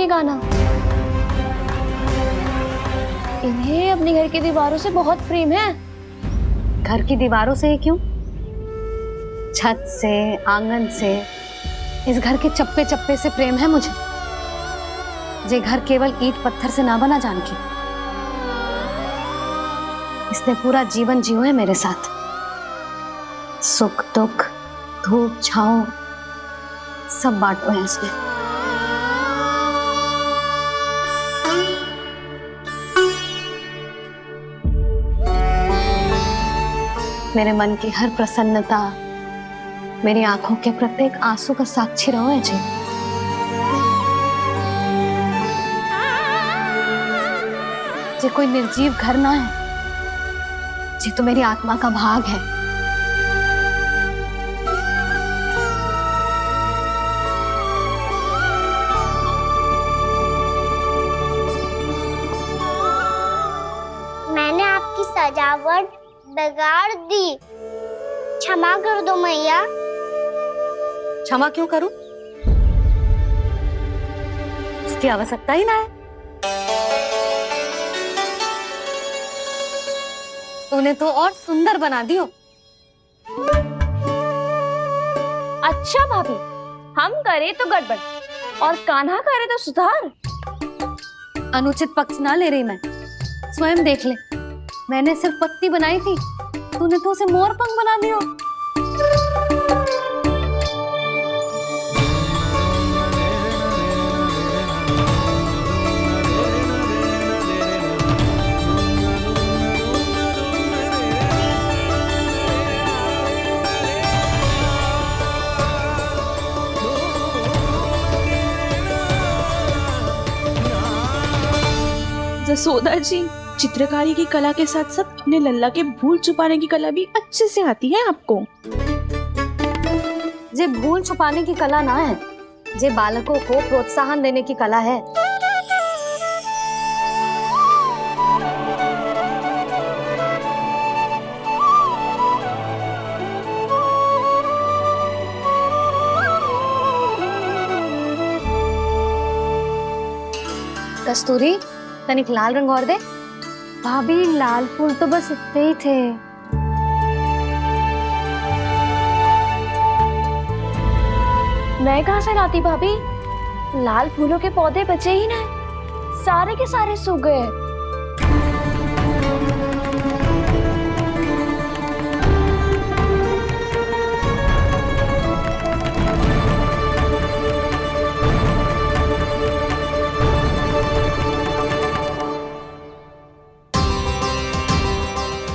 ये गाना। इन्हें अपने घर की दीवारों से बहुत प्रेम है। घर की दीवारों से क्यों? छत से, आंगन से, इस घर के चप्पे चप्पे से प्रेम है मुझे। ये घर केवल ईंट पत्थर से ना बना जानकी। इसने पूरा जीवन जियो है मेरे साथ। सुख दुख, धूप छांव सब बांटो है इसने। मेरे मन की हर प्रसन्नता, मेरी आंखों के प्रत्येक आंसू का साक्षी रहो है जी। ये कोई निर्जीव घर ना है, ये तो मेरी आत्मा का भाग है। मैंने आपकी सजावट बिगाड़ दी, क्षमा कर दो मैया। क्षमा क्यों करूं? इसकी आवश्यकता ही ना है। तूने तो और सुंदर बना दियो। अच्छा भाभी, हम करे तो गड़बड़ और कान्हा करे तो सुधार। अनुचित पक्ष ना ले रही मैं, स्वयं देख ले। मैंने सिर्फ पत्ती बनाई थी, तूने तो उसे मोर पंख बना दियो। जसोदा जी, चित्रकारी की कला के साथ साथ अपने लल्ला के भूल छुपाने की कला भी अच्छे से आती है आपको। ये भूल छुपाने की कला ना है, ये बालकों को प्रोत्साहन देने की कला है। कस्तूरी, तनिक लाल रंग और दे। भाभी, लाल फूल तो बस इतने ही थे। मैं कहाँ से लाती भाभी? लाल फूलों के पौधे बचे ही ना, सारे के सारे सूख गए।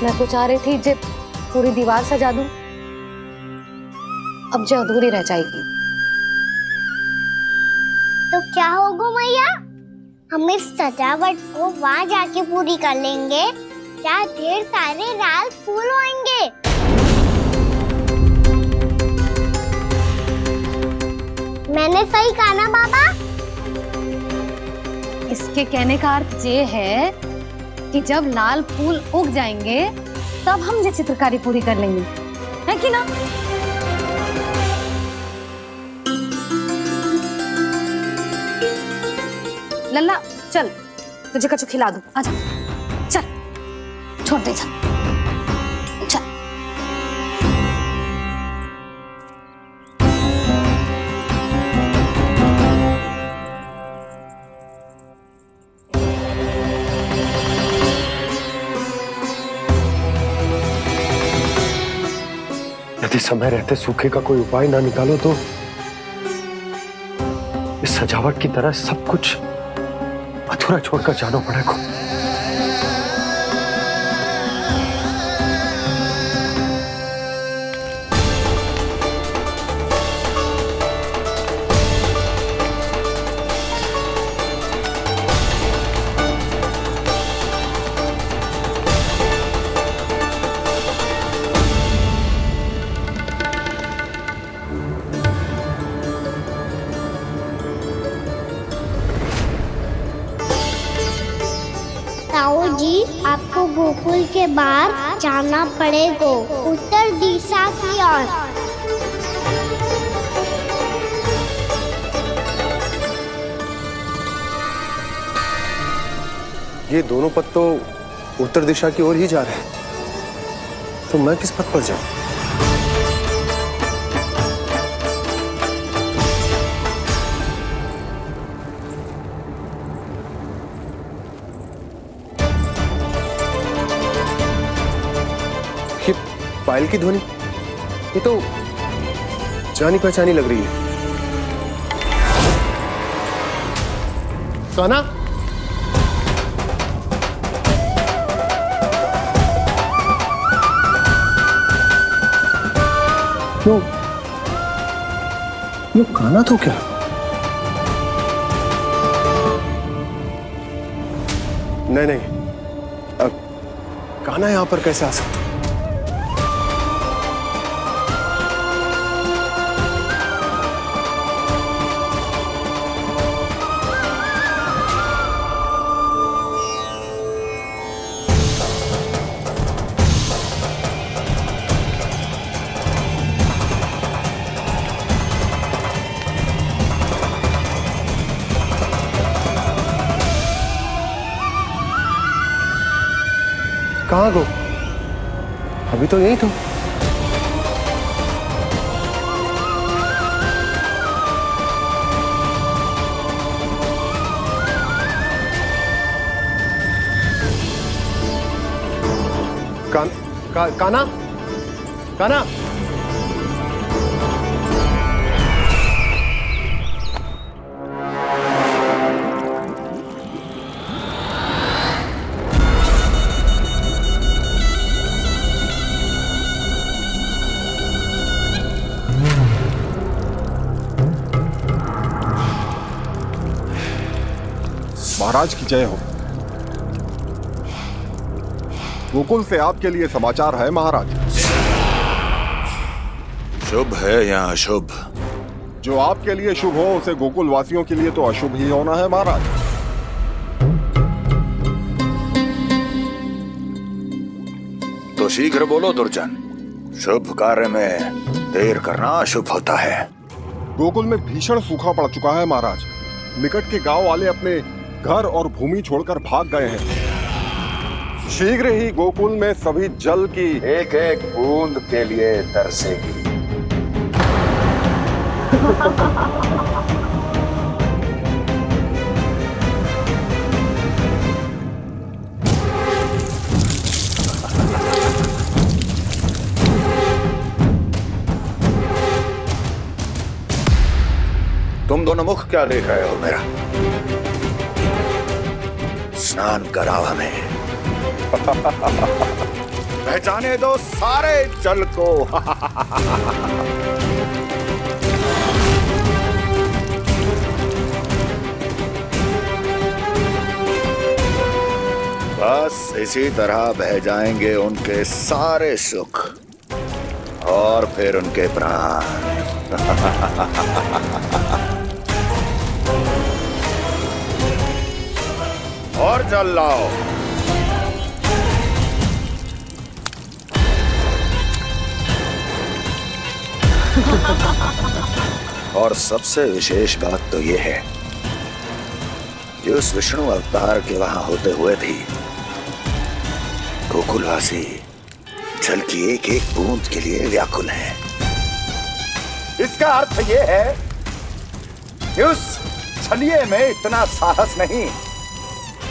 मैं तो चाह रही थी जे पूरी दीवार सजा दूं, अब जो अधूरी रह जाएगी। तो क्या होगा मैया? हम इस सजावट को वहाँ जाके पूरी कर लेंगे, जहाँ ढेर सारे लाल फूल होंगे। मैंने सही कहा ना बाबा? इसके कहने का अर्थ ये है कि जब लाल फूल उग जाएंगे तब हम ये चित्रकारी पूरी कर लेंगे, है कि ना? लल्ला चल, तुझे कछु खिला दूं, आजा। चल, छोड़ दे, चल चल। यदि समय रहते सूखे का कोई उपाय ना निकालो तो इस सजावट की तरह सब कुछ अधूरा छोड़कर जाना पड़ेगा। ताऊ जी, आपको गोकुल के बाहर जाना पड़ेगा, उत्तर दिशा की ओर। ये दोनों पथ तो उत्तर दिशा की ओर ही जा रहे हैं, तो मैं किस पथ पर जाऊं? ये पायल की ध्वनि, ये तो जानी पहचानी लग रही है। कान्हा, यो कान्हा तो क्या? नहीं नहीं, कान्हा यहां पर कैसे आ सकता? कहाँ गो? अभी तो यही तो। कान्हा, कान्हा, महाराज की जय हो। गोकुल से आपके लिए समाचार है महाराज। शुभ है या अशुभ? जो आपके लिए शुभ हो उसे गोकुल वासियों के लिए तो अशुभ ही होना है महाराज। तो शीघ्र बोलो दुर्जन, शुभ कार्य में देर करना अशुभ होता है। गोकुल में भीषण सूखा पड़ चुका है महाराज। निकट के गांव वाले अपने घर और भूमि छोड़कर भाग गए हैं। शीघ्र ही गोकुल में सभी जल की एक एक बूंद के लिए तरसेगी। तुम दोनों मुख क्या देख रहे हो मेरा? स्नान कराओ हमें। पहचाने दो सारे जल को। बस इसी तरह बह जाएंगे उनके सारे सुख और फिर उनके प्राण। और जल लाओ। और सबसे विशेष बात तो यह है कि उस विष्णु अवतार के वहां होते हुए भी गोकुलवासी जल की एक एक बूंद के लिए व्याकुल हैं। इसका अर्थ यह है कि उस छलिए में इतना साहस नहीं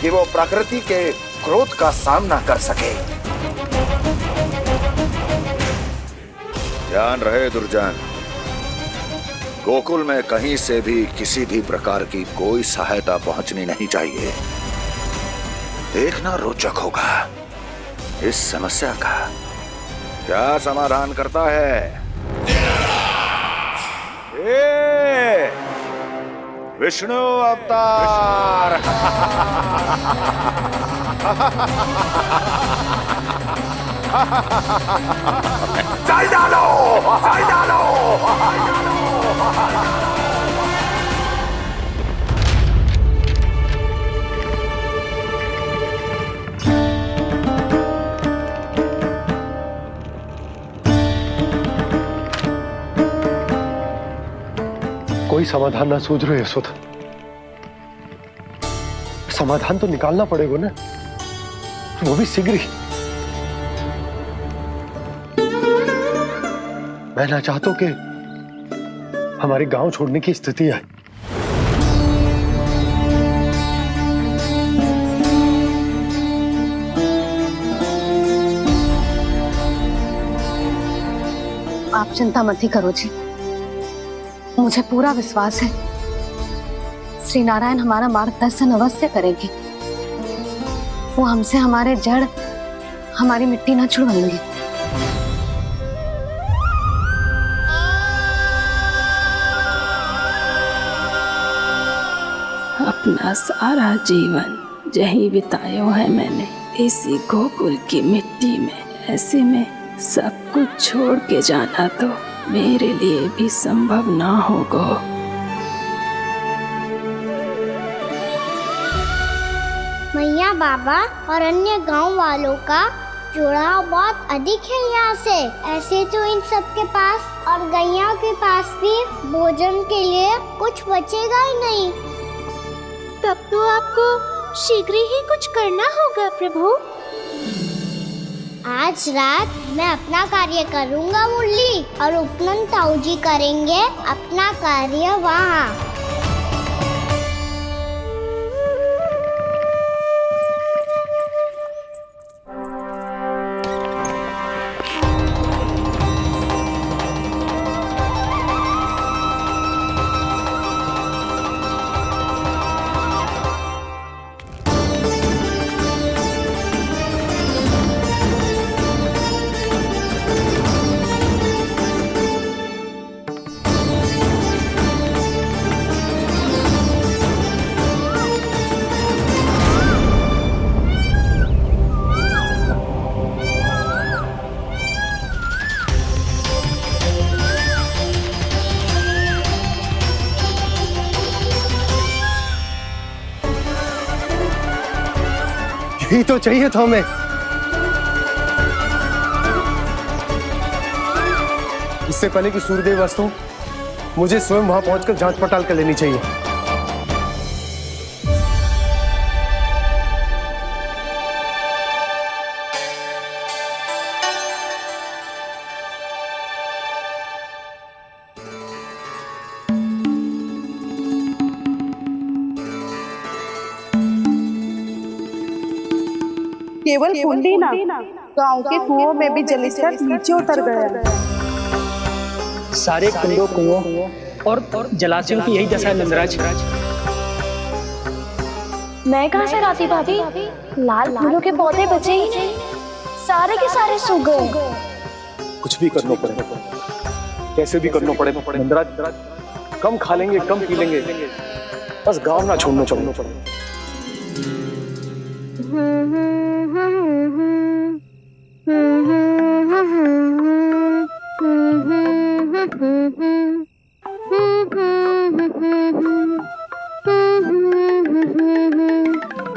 कि वो प्रकृति के क्रोध का सामना कर सके। ध्यान रहे दुर्जन, गोकुल में कहीं से भी किसी भी प्रकार की कोई सहायता पहुंचनी नहीं चाहिए। देखना रोचक होगा इस समस्या का क्या समाधान करता है। विष्णु अवतार। जल डालो, जल डालो। कोई समाधान ना सूझ रहे यशोदा। समाधान तो निकालना पड़ेगा ना, वो भी शीघ्र ही। मैं ना चाहता कि हमारे गांव छोड़ने की स्थिति आए। आप चिंता मत ही करो जी, मुझे पूरा विश्वास है श्री नारायण हमारा मार्गदर्शन अवश्य करेंगे। वो हमसे हमारे जड़, हमारी मिट्टी ना छुड़वाएंगे। अपना सारा जीवन यही बितायो है मैंने, इसी गोकुल की मिट्टी में। ऐसे में सब कुछ छोड़ के जाना तो मेरे लिए भी संभव ना होगा। मैया बाबा और अन्य गांव वालों का जुड़ाव बहुत अधिक है यहाँ से। ऐसे तो इन सब के पास और गैया के पास भी भोजन के लिए कुछ बचेगा ही नहीं। तब तो आपको शीघ्र ही कुछ करना होगा प्रभु। आज रात मैं अपना कार्य करूँगा मुरली, और उपनंद ताऊ जी करेंगे अपना कार्य वहाँ। यही तो चाहिए था हमें। इससे पहले कि सूर्यदेव अस्तु, मुझे स्वयं वहां पहुंचकर जांच पड़ताल कर लेनी चाहिए। केवल कुंडी ना, गांव के कुओं में भी जलस्तर नीचे उतर गया। सारे कुंडों, कुओं और जलाशयों की यही दशा है नंदराज। मैं कहाँ से लाती भाभी? लाल फूलों के पौधे बचे ही नहीं, सारे के सारे सूख गए। कुछ भी करना पड़ेगा, कैसे भी करना पड़ेगा नंदराज। कम खा लेंगे, कम पी लेंगे, बस गांव ना छोड़ना चाहिए।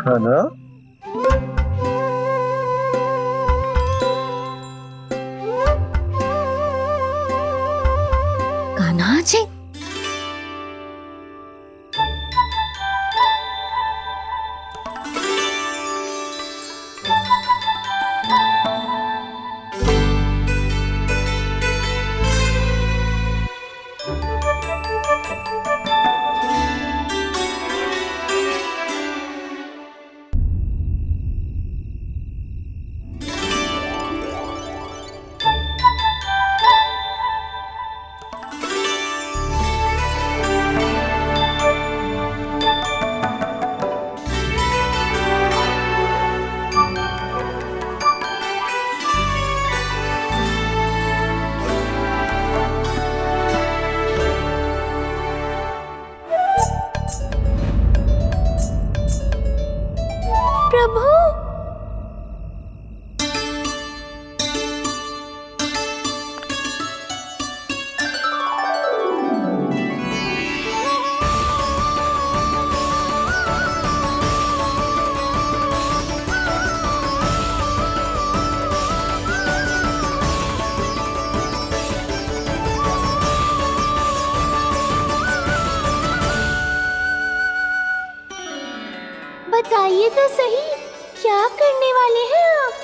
है ना? कान्हा जी, बताइए तो सही, क्या करने वाले हैं आप?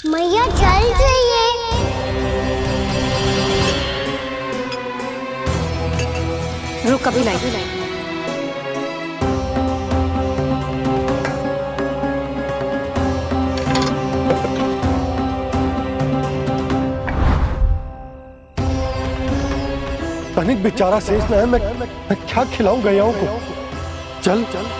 मैया जल जाइए। रुक, अभी लाई। तनिक बेचारा शेष न है, मैं क्या खिलाऊं गैयाओं को। चल चल।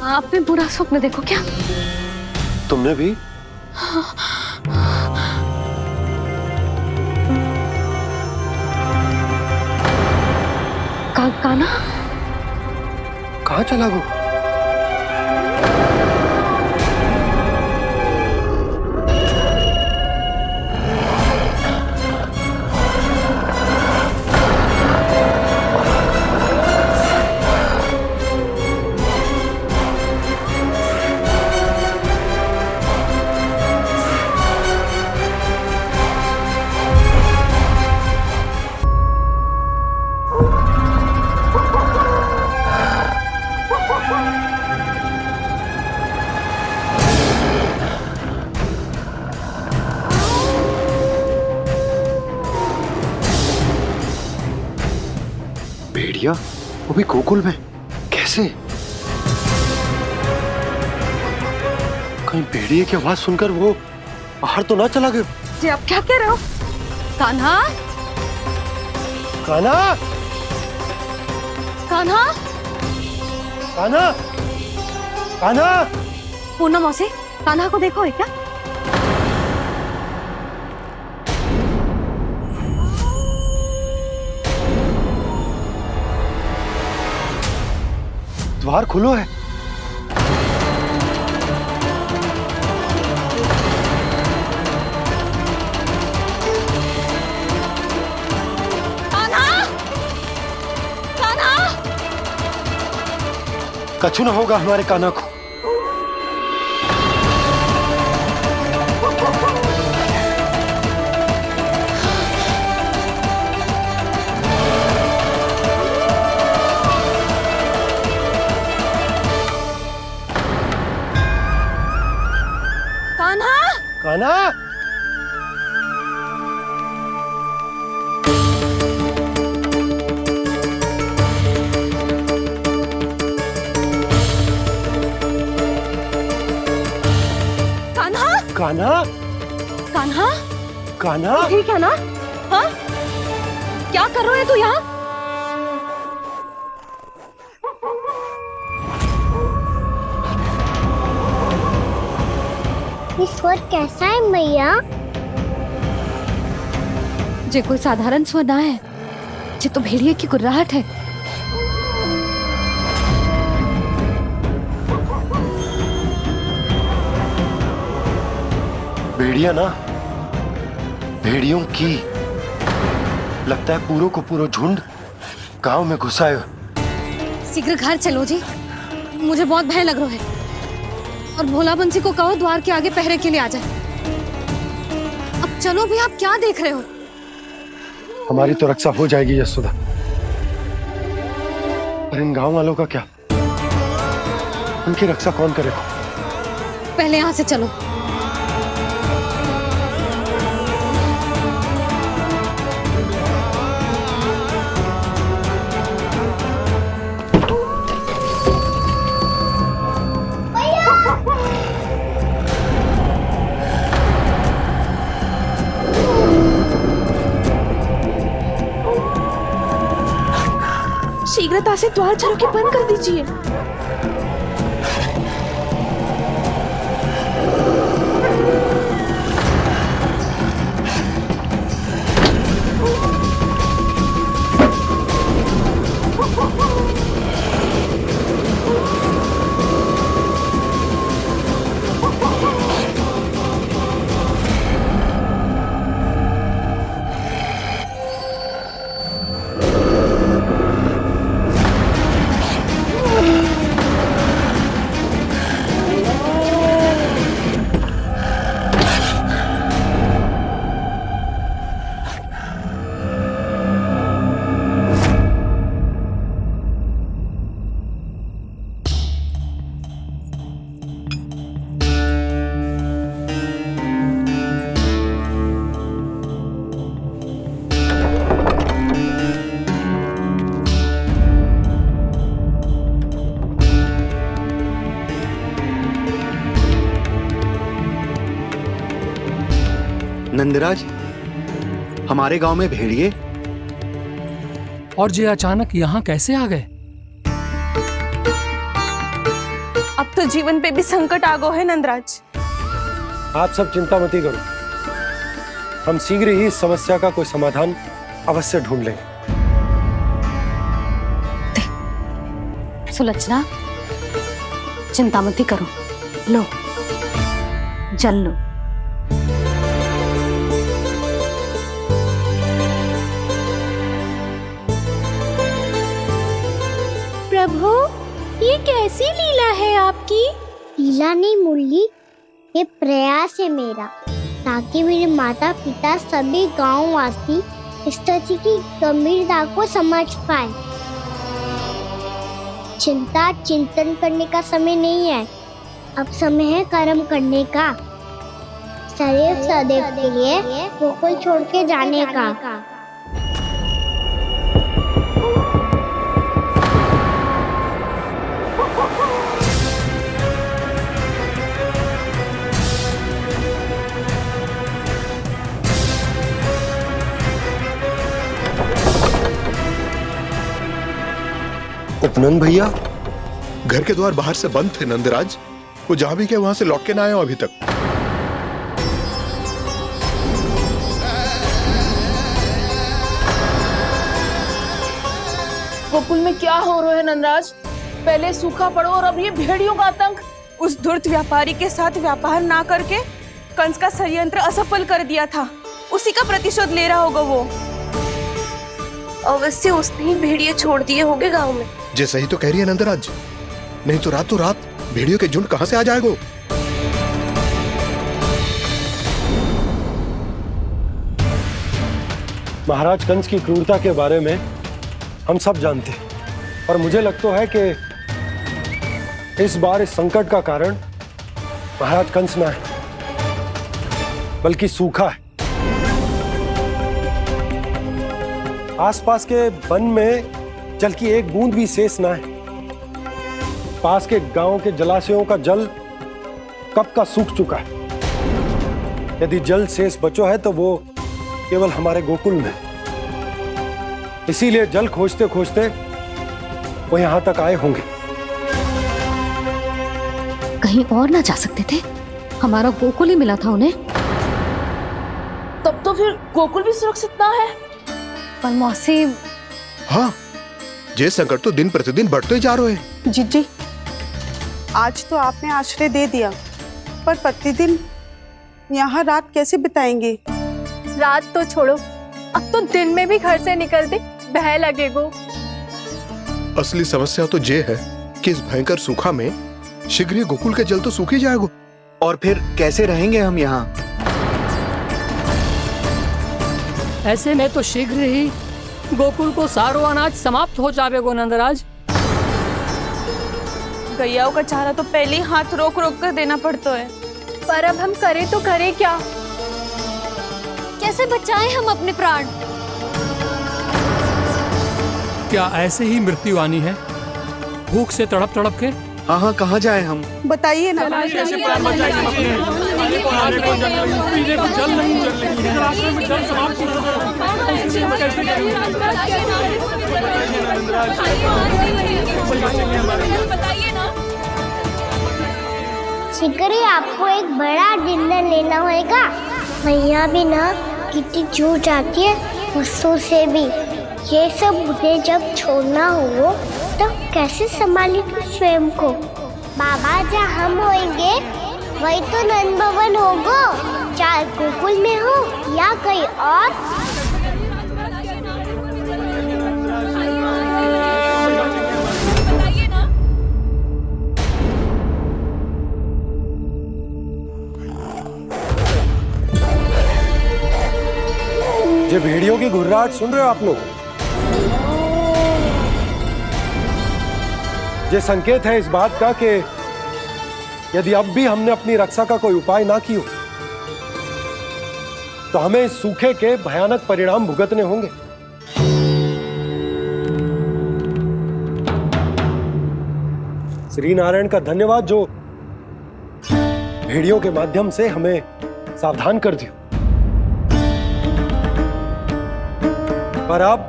आपने बुरा स्वप्न देखो क्या? तुमने भी? कान्हा कहाँ चला वो? भेड़िया वो भी गोकुल में कैसे? कहीं भेड़िए की आवाज सुनकर वो बाहर तो ना चला गया? जी आप क्या कह रहे हो? कान्हा, कान्हा, कान्हा, कान्हा, कान्हा। पूनम मौसी, कान्हा को देखो है क्या? द्वार खुलो है। कछु न होगा हमारे कान्हा को। कान्हा, कान्हा, कान्हा, कान्हा, कान्हा, ठीक है ना? हाँ, क्या कर रहे हो तू यहाँ? ये स्वर कैसा है मैया? जे कोई साधारण स्वर ना है, जे तो भेड़िए की गुर्राहट है। भेड़िया ना, भेड़ियों की। लगता है पूरों को पूरा झुंड गांव में घुसा है। शीघ्र घर चलो जी, मुझे बहुत भय लग रहा है। और भोला बंसी को कहो द्वार के आगे पहरे के लिए आ जाए। अब चलो भी, आप क्या देख रहे हो? हमारी तो रक्षा हो जाएगी यशोदा, पर इन गांव वालों का क्या? उनकी रक्षा कौन करेगा? पहले यहाँ से चलो। शीघ्रता से द्वार चारों के बंद कर दीजिए। नंदराज, हमारे गांव में भेड़िए और ये अचानक यहाँ कैसे आ गए? अब तो जीवन पे भी संकट आ गो है नंदराज। आप सब चिंता मत करो, हम शीघ्र ही इस समस्या का कोई समाधान अवश्य ढूंढ लेंगे। सुलक्षणा, चिंता मत करो, लो जल लो। प्रभु, ये कैसी लीला है आपकी? लीला नहीं मुरली, ये प्रयास है मेरा, ताकि मेरे माता पिता सभी गांव वासी स्थिति की गंभीरता को समझ पाए। चिंता चिंतन करने का समय नहीं है, अब समय है कर्म करने का, सदैव सदैव के लिए गोकुल छोड़ के जाने का। उपनंद भैया, घर के द्वार बाहर से बंद थे नंदराज, वो जहां भी गए वहां से लौट के ना आए हो अभी तक। गोकुल में क्या हो रहा है नंदराज? पहले सूखा पड़ो और अब ये भेड़ियों का आतंक। उस धूर्त व्यापारी के साथ व्यापार ना करके कंस का षड्यंत्र असफल कर दिया था, उसी का प्रतिशोध ले रहा होगा वो। अवश्य उसने ही भेड़िए छोड़ दिए होंगे गांव में। जे सही तो कह रही है नंदराज, नहीं तो रात भेड़ियों के झुंड कहां से आ जाएगो। महाराज कंस की क्रूरता के बारे में हम सब जानते हैं, और मुझे लगता है कि इस बार इस संकट का कारण महाराज कंस ना है, बल्कि सूखा है। आसपास के वन में जल की एक बूंद भी शेष ना है। पास के गांव के जलाशयों का जल कब का सूख चुका है। यदि जल शेष बचो है तो वो केवल हमारे गोकुल में। इसीलिए जल खोजते खोजते वो यहां तक आए होंगे। कहीं और ना जा सकते थे? हमारा गोकुल ही मिला था उन्हें। तब तो फिर गोकुल भी सुरक्षित ना है। पर मौसी, हाँ, ये संकट तो दिन प्रतिदिन बढ़ते ही जा रहे हैं। जीजी, आज तो आपने आश्रय दे दिया, पर प्रतिदिन यहाँ रात कैसे बिताएंगे? रात तो छोड़ो, अब तो दिन में भी घर से निकलते भय लगेगो। असली समस्या तो ये है कि इस भयंकर सूखा में शीघ्र ही गोकुल के जल तो सूख ही जाएगा। और फिर कैसे रहेंगे हम यहाँ? ऐसे में तो शीघ्र ही गोकुल को सारो अनाज समाप्त हो जाएगो नंदराज। गैयाओं का चारा तो पहले ही हाथ रोक रोक कर देना पड़ता है। पर अब हम करें तो करें क्या? कैसे बचाएं हम अपने प्राण? क्या ऐसे ही मृत्यु आनी है, भूख से तड़प तड़प के? हाँ, कहाँ जाए हम? बताइए ना। शीघ्र ही आपको एक बड़ा डिनर लेना होगा। मैया भी ना कितनी जूझ जाती है गुस्सों से भी। ये सब मुझे जब छोड़ना हो तो कैसे संभालेंगे स्वयं को? बाबा जहाँ हम होंगे वही तो नंद भवन होगा, चाहे गोकुल में हो या कहीं और। ये भेड़ियों की घुर्राहट सुन रहे हो आप लोग? ये संकेत है इस बात का कि यदि अब भी हमने अपनी रक्षा का कोई उपाय ना किया तो हमें इस सूखे के भयानक परिणाम भुगतने होंगे। श्री नारायण का धन्यवाद जो भेड़ियों के माध्यम से हमें सावधान कर दिया। पर अब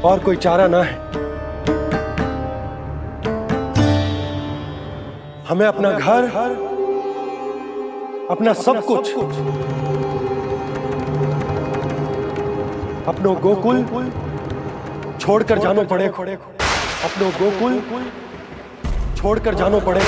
और कोई चारा ना है। हमें अपना घर, अपना सब कुछ, अपनो गोकुल छोड़कर जानो पड़े। अपनो गोकुल छोड़कर जानो पड़े।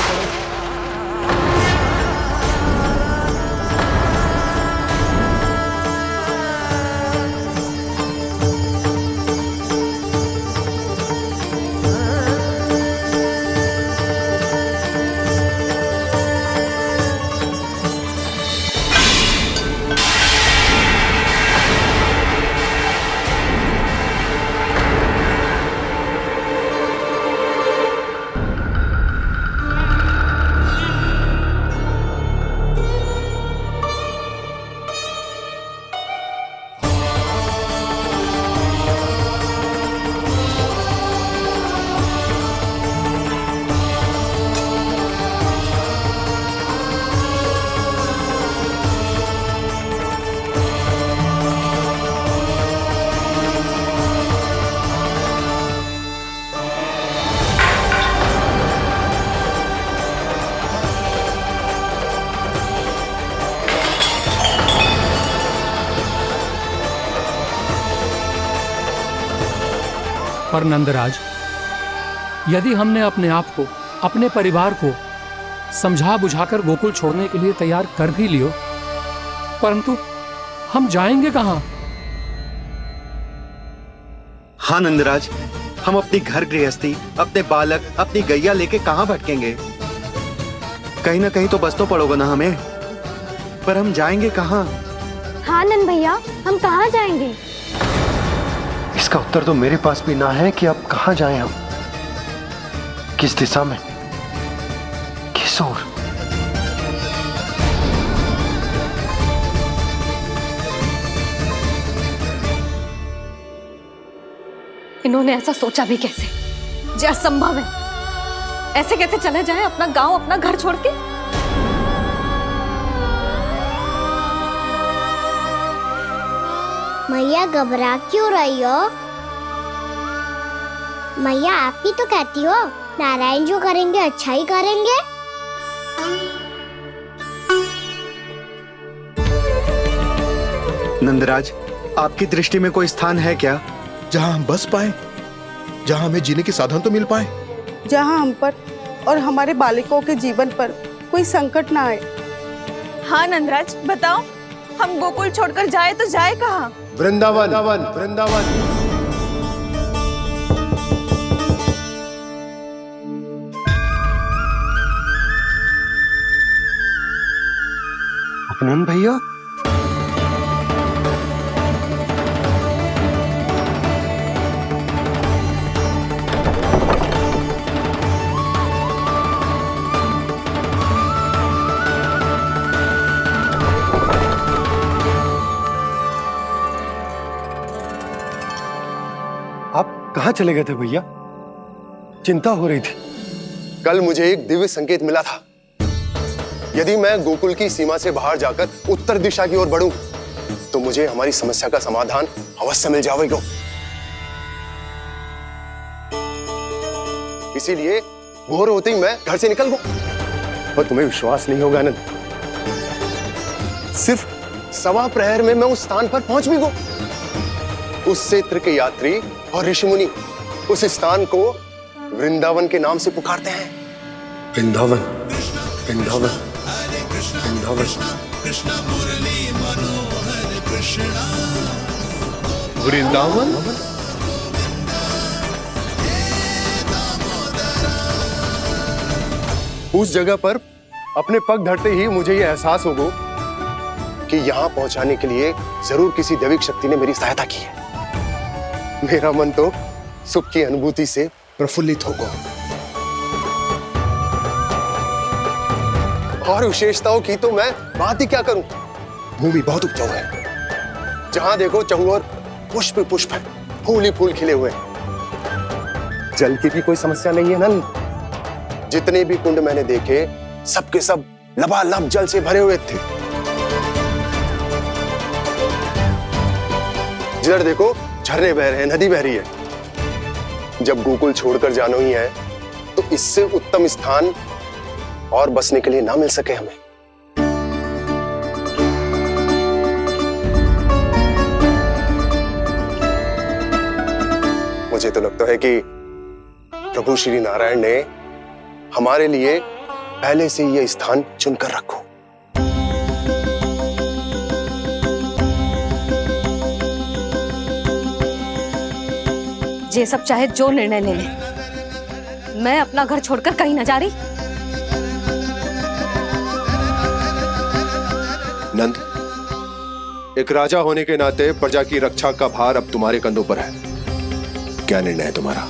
पर नंदराज, यदि हमने अपने आप को, अपने परिवार को समझा बुझाकर गोकुल छोड़ने के लिए तैयार कर भी लियो, परंतु हम जाएंगे कहाँ? हाँ नंदराज, हम अपनी घर गृहस्थी, अपने बालक, अपनी गैया लेके कहाँ भटकेंगे? कहीं ना कहीं तो बस तो पड़ोगे ना हमें, पर हम जाएंगे कहाँ? हाँ नंद भैया, हम कहाँ जाएंगे? इसका उत्तर तो मेरे पास भी ना है कि अब कहाँ जाएं हम, किस दिशा में, किस ओर। इन्होंने ऐसा सोचा भी कैसे? जो असंभव है। ऐसे कैसे चले जाएं अपना गांव, अपना घर छोड़ के? मैया घबरा क्यों रही हो? मैया आप ही तो कहती हो नारायण जो करेंगे अच्छा ही करेंगे। नंदराज, आपकी दृष्टि में कोई स्थान है क्या जहां हम बस पाए, जहां हमें जीने के साधन तो मिल पाए, जहाँ हम पर और हमारे बालकों के जीवन पर कोई संकट ना आए? हाँ नंदराज, बताओ, हम गोकुल छोड़कर जाए तो जाए कहाँ? वृंदावन, वृंदावन। उपनंद भैया, कहाँ चले गए थे भैया? चिंता हो रही थी। कल मुझे एक दिव्य संकेत मिला था। यदि मैं गोकुल की सीमा से बाहर जाकर उत्तर दिशा की ओर बढ़ूं, तो मुझे हमारी समस्या का समाधान अवश्य मिल जाएगा। इसीलिए भोर होते ही मैं घर से निकल गया। पर तुम्हें विश्वास नहीं होगा आनंद, सिर्फ सवा प्रहर में मैं उस स्थान पर पहुंच भी गया। उस क्षेत्र के यात्री और ऋषि मुनि उस स्थान को वृंदावन के नाम से पुकारते हैं। वृंदावन, वृंदावन, वृंदावन। वृंदावन। उस जगह पर अपने पग धरते ही मुझे यह एहसास होगा कि यहां पहुंचाने के लिए जरूर किसी दैविक शक्ति ने मेरी सहायता की है। मेरा मन तो सुख की अनुभूति से प्रफुल्लित होगा। और विशेषताओं की तो मैं बात ही क्या करूं। भूमि बहुत उपजाऊ है, जहां देखो चहुओर पुष्प पुष्प है, फूल ही फूल खिले हुए हैं। जल की भी कोई समस्या नहीं है नंद। जितने भी कुंड मैंने देखे, सबके सब लबालब जल से भरे हुए थे। जिधर देखो झरने बह रहे हैं, नदी बह रही है। जब गोकुल छोड़कर जाना ही है, तो इससे उत्तम स्थान और बसने के लिए ना मिल सके हमें। मुझे तो लगता है कि प्रभु श्री नारायण ने हमारे लिए पहले से यह स्थान चुनकर रखो। ये सब चाहे जो निर्णय ले ले, मैं अपना घर छोड़कर कहीं न जा रही। नंद, एक राजा होने के नाते प्रजा की रक्षा का भार अब तुम्हारे कंधों पर है। क्या निर्णय है तुम्हारा?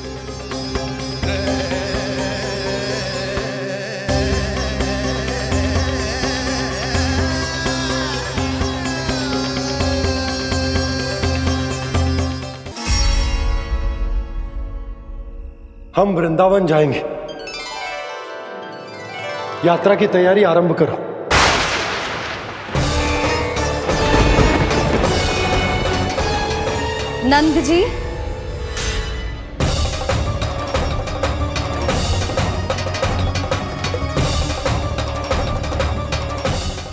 हम वृंदावन जाएंगे। यात्रा की तैयारी आरंभ करो। नंद जी,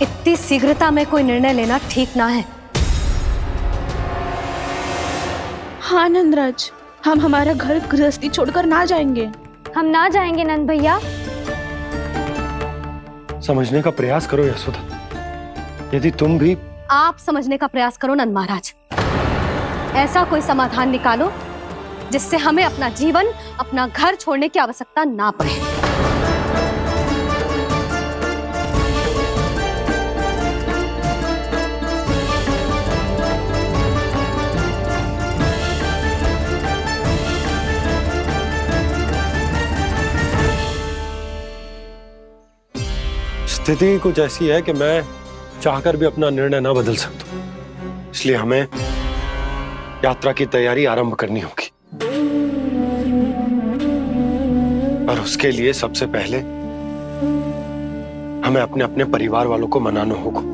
इतनी शीघ्रता में कोई निर्णय लेना ठीक ना है। हाँ नंदराज, हम हमारा घर गृहस्थी छोड़कर ना जाएंगे। हम ना जाएंगे नंद भैया। समझने का प्रयास करो यशोदा। यदि तुम भी आप समझने का प्रयास करो नंद महाराज। ऐसा कोई समाधान निकालो जिससे हमें अपना जीवन, अपना घर छोड़ने की आवश्यकता ना पड़े। स्थिति कुछ ऐसी है कि मैं चाहकर भी अपना निर्णय ना बदल सकता, इसलिए हमें यात्रा की तैयारी आरंभ करनी होगी। और उसके लिए सबसे पहले हमें अपने अपने परिवार वालों को मनाना होगा।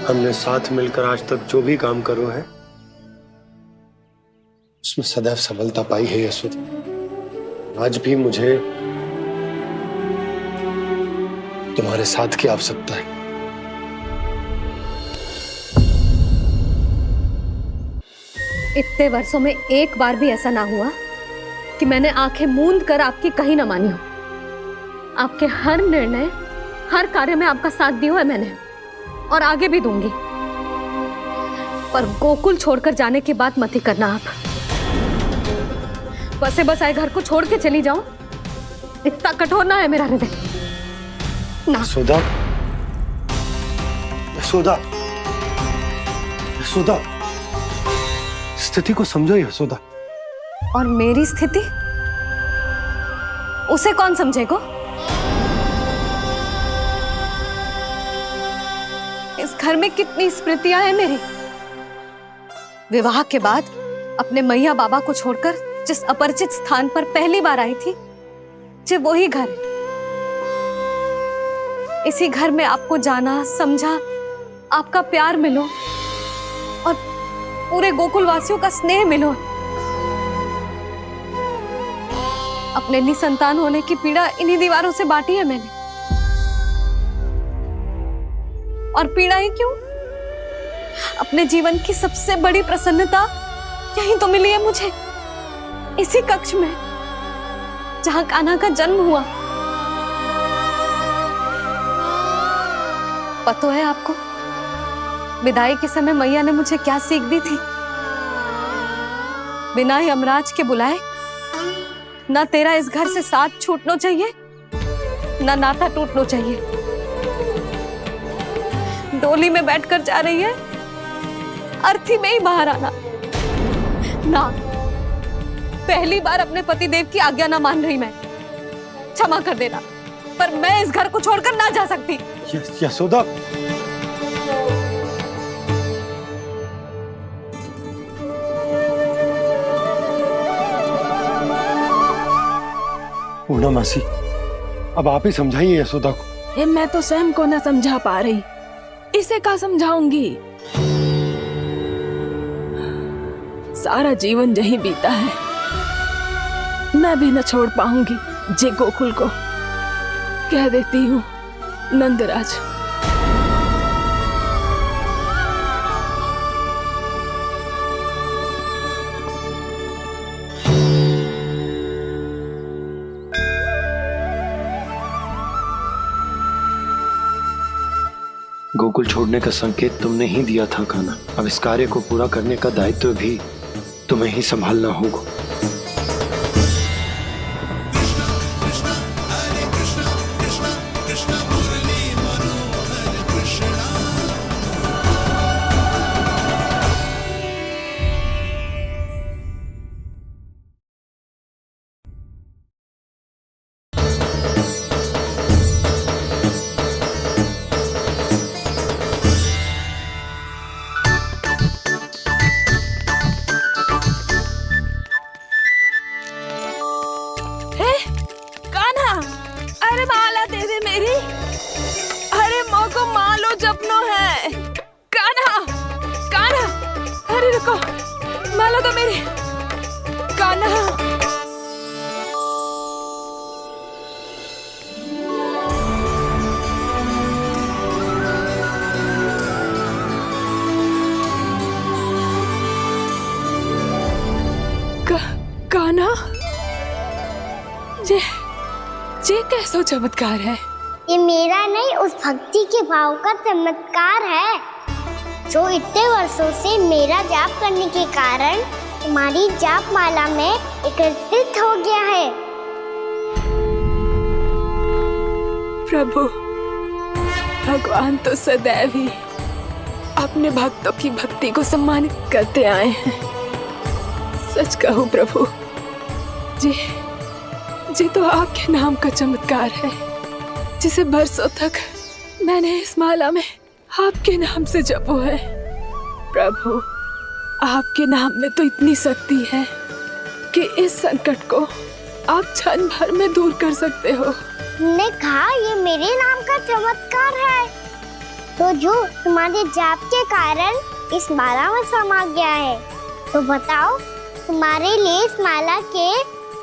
हमने साथ मिलकर आज तक जो भी काम करो है उसमें सदैव सफलता पाई है यशोदा। आज भी मुझे तुम्हारे साथ की आवश्यकता है। इतने वर्षों में एक बार भी ऐसा ना हुआ कि मैंने आंखें मूंद कर आपकी कहीं ना मानी हो। आपके हर निर्णय, हर कार्य में आपका साथ दिया है मैंने, और आगे भी दूंगी। पर गोकुल छोड़कर जाने की बात मत ही करना आप। बसे बसाए घर को छोड़ के चली जाओ, इतना कठोर ना है मेरा हृदय ना। यशोदा, यशोदा, यशोदा, स्थिति को समझो यशोदा। और मेरी स्थिति उसे कौन समझेगा? इस घर में कितनी स्मृतियां हैं मेरी। विवाह के बाद अपने मैया बाबा को छोड़कर जिस अपरिचित स्थान पर पहली बार आई थी, जो वही घर है। इसी घर में आपको जाना, समझा, आपका प्यार मिलो और पूरे गोकुल वासियों का स्नेह मिलो। अपने निसंतान होने की पीड़ा इन्हीं दीवारों से बांटी है मैंने। और पीड़ा ही क्यों? अपने जीवन की सबसे बड़ी प्रसन्नता यहीं तो मिली है मुझे, इसी कक्ष में जहां कान्हा का जन्म हुआ। पता है आपको विदाई के समय मैया ने मुझे क्या सीख दी थी? बिना यमराज के बुलाए ना तेरा इस घर से साथ छूटना चाहिए, ना नाता टूटना चाहिए। डोली में बैठकर जा रही है, अर्थी में ही बाहर आना ना। पहली बार अपने पति देव की आज्ञा ना मान रही मैं, क्षमा कर देना, पर मैं इस घर को छोड़कर ना जा सकती। यशोदा, पूर्णा मासी, अब आप ही समझाइए यशोदा को। ये मैं तो स्वयं को न समझा पा रही, इसे क्या समझाऊंगी? सारा जीवन यहीं बीता है, मैं भी न छोड़ पाऊंगी। जे गोकुल को कह देती हूँ नंदराज। गोकुल छोड़ने का संकेत तुमने ही दिया था कान्हा। अब इस कार्य को पूरा करने का दायित्व भी तुम्हें ही संभालना होगा। अरे माला दे दे मेरी। अरे माँ को मालो जपनो है। कान्हा, कान्हा, अरे रुको, माला दो मेरी। कान्हा। कान्हा, ये कैसा चमत्कार है? ये मेरा नहीं, उस भक्ति के भाव का चमत्कार है जो इतने वर्षों से मेरा जाप करने के कारण तुम्हारी जाप माला में एकत्रित हो गया है। प्रभु, भगवान तो सदैव ही अपने भक्तों की भक्ति को सम्मानित करते आए हैं। सच कहूं प्रभु, जी तो आपके नाम का चमत्कार है, जिसे बरसों तक मैंने इस माला में आपके नाम से जपो है। प्रभु, आपके नाम में तो इतनी शक्ति है कि इस संकट को आप क्षण भर में दूर कर सकते हो। तुमने कहा ये मेरे नाम का चमत्कार है, तो जो तुम्हारे जाप के कारण इस माला में समा गया है, तो बताओ तुम्हारे लिए इस माला के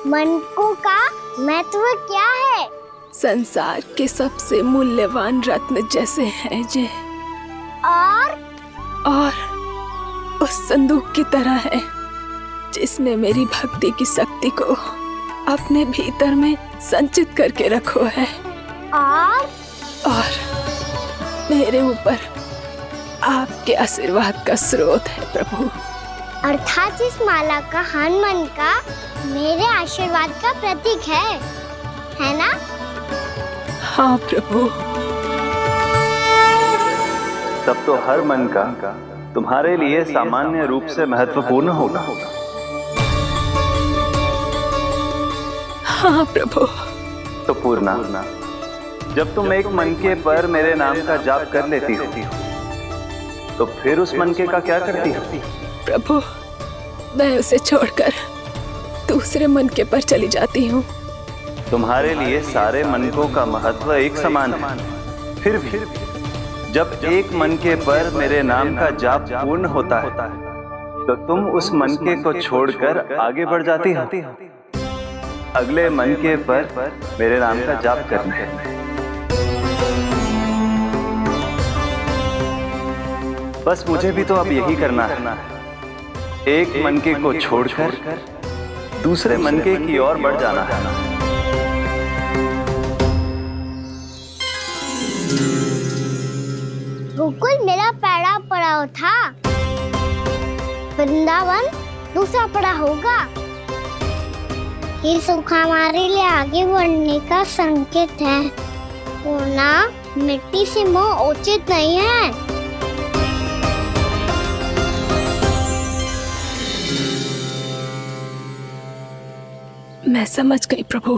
मनकों का महत्व क्या है? संसार के सबसे मूल्यवान रत्न जैसे हैं जे, और उस संदूक की तरह है जिसने मेरी भक्ति की शक्ति को अपने भीतर में संचित करके रखो है, और मेरे ऊपर आपके आशीर्वाद का स्रोत है प्रभु। अर्थात इस माला का हनुमान का मेरे आशीर्वाद का प्रतीक है ना? हाँ प्रभु। तब तो हर मन का तुम्हारे लिए सामान्य रूप से महत्वपूर्ण होगा। हाँ प्रभु। तो पूर्णा, जब तुम एक मनके पर मेरे नाम का जाप कर लेती हो, तो फिर उस मनके का क्या करती हो? प्रभु, मैं उसे छोड़कर दूसरे मनके पर चली जाती हूँ। तुम्हारे लिए सारे मनकों का महत्व एक समान है। फिर भी जब एक मनके पर मेरे नाम का जाप पूर्ण होता है, तो तुम उस मनके को छोड़कर आगे बढ़ जाती हो अगले मनके पर मेरे नाम का जाप करने। बस मुझे भी तो अब यही करना है, एक मनके को छोड़कर दूसरे मनके की ओर बढ़ जाना है। गोकुल मेरा पहला पड़ाव था, वृंदावन दूसरा पड़ा होगा। ये सुख हमारे लिए आगे बढ़ने का संकेत है, वरना मिट्टी से मोह उचित नहीं है। मैं समझ गई प्रभु।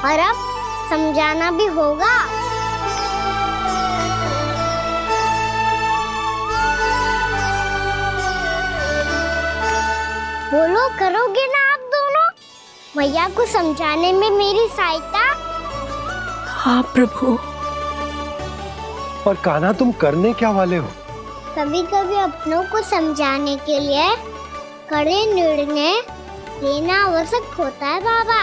और अब समझाना भी होगा। बोलो, करोगे ना आप दोनों? मैया को समझाने में मेरी सहायता? हाँ प्रभु। पर कान्हा, तुम करने क्या वाले हो? कभी कभी अपनों को समझाने के लिए कड़े निर्णय लेना आवश्यक होता है बाबा।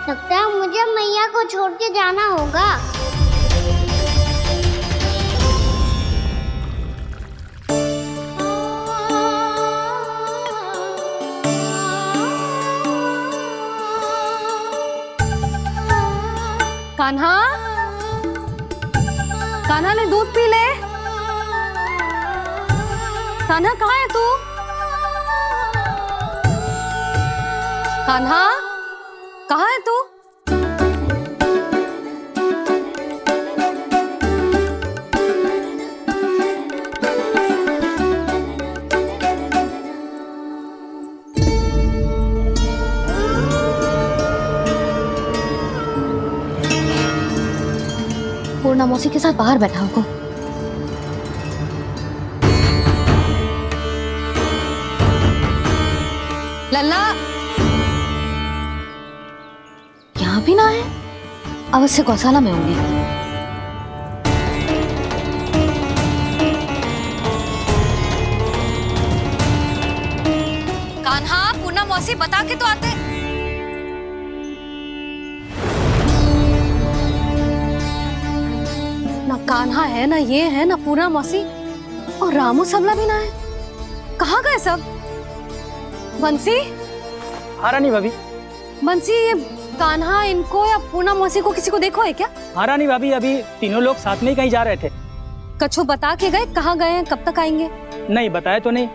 लगता है मुझे मैया को छोड़ के जाना होगा। कान्हा, कान्हा ने दूध पी ले। कान्हा कहाँ है तू? कान्हा, कहाँ है तू? पूर्णा मौसी के साथ बाहर बैठा होगा। लल्ला यहाँ भी ना है। अवश्य गौशाला में होंगे। कान्हा, पूनम मौसी बता के तो आते। ना कान्हा है, ना ये है, ना पूनम मौसी, और रामू सबला भी ना है। कहाँ गए सब? बंसी? हाँ रानी भाभी। बंसी, ये कान्हा इनको या पूनम मौसी को किसी को देखो है क्या? हाँ रानी भाभी, अभी तीनों लोग साथ में ही कहीं जा रहे थे। कछु बता के गए कहाँ गए हैं, कब तक आएंगे? नहीं बताया तो नहीं।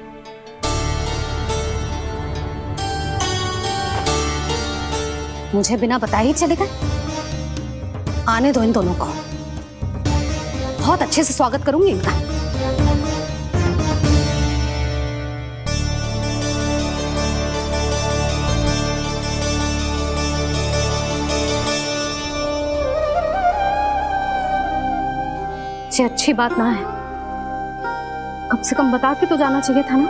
मुझे बिना बताए ही चले गए? आने दो इन दोनों को, बहुत अच्छे से स्वागत करूंगी इनका। ये अच्छी बात ना है, कम से कम बता के तो जाना चाहिए था ना।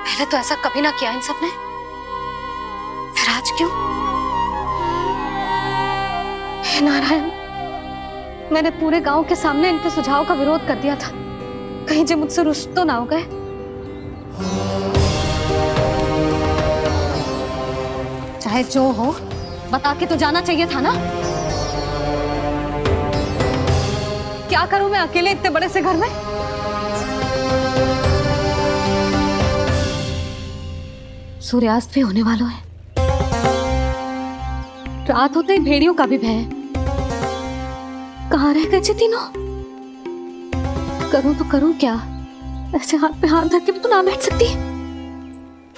पहले तो ऐसा कभी ना किया इन सब ने, फिर आज क्यों? हे नारायण, मैंने पूरे गांव के सामने इनके सुझाव का विरोध कर दिया था, कहीं जे मुझसे रुष्ट तो ना हो गए। चाहे जो हो, बता के तो जाना चाहिए था ना। क्या करूं मैं अकेले इतने बड़े से घर में? सूर्यास्त भी होने वाला है, रात होते ही भेड़ियों का भी भय है। कहाँ रह गए थे तीनों? करूं तो करूं क्या? ऐसे हाथ पे हाथ धर के तो ना बैठ सकती।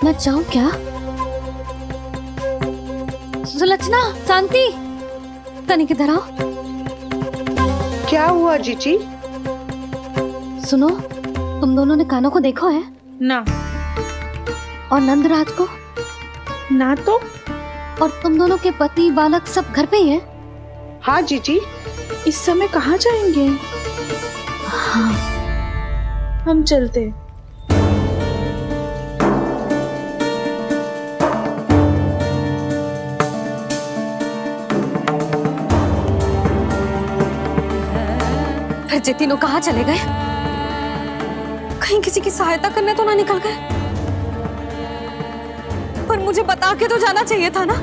मैं जाऊं क्या? सुलक्षणा, शांति, तनिक इधर आओ। क्या हुआ जीजी? सुनो, तुम दोनों ने कानों को देखो है ना? और नंदराज को ना? तो और तुम दोनों के पति बालक सब घर पे ही है? हाँ जीजी। इस समय कहाँ जाएंगे? हाँ, हम चलते। फिर जे तीनों कहाँ चले गए? कहीं किसी की सहायता करने तो ना निकल गए? पर मुझे बता के तो जाना चाहिए था ना।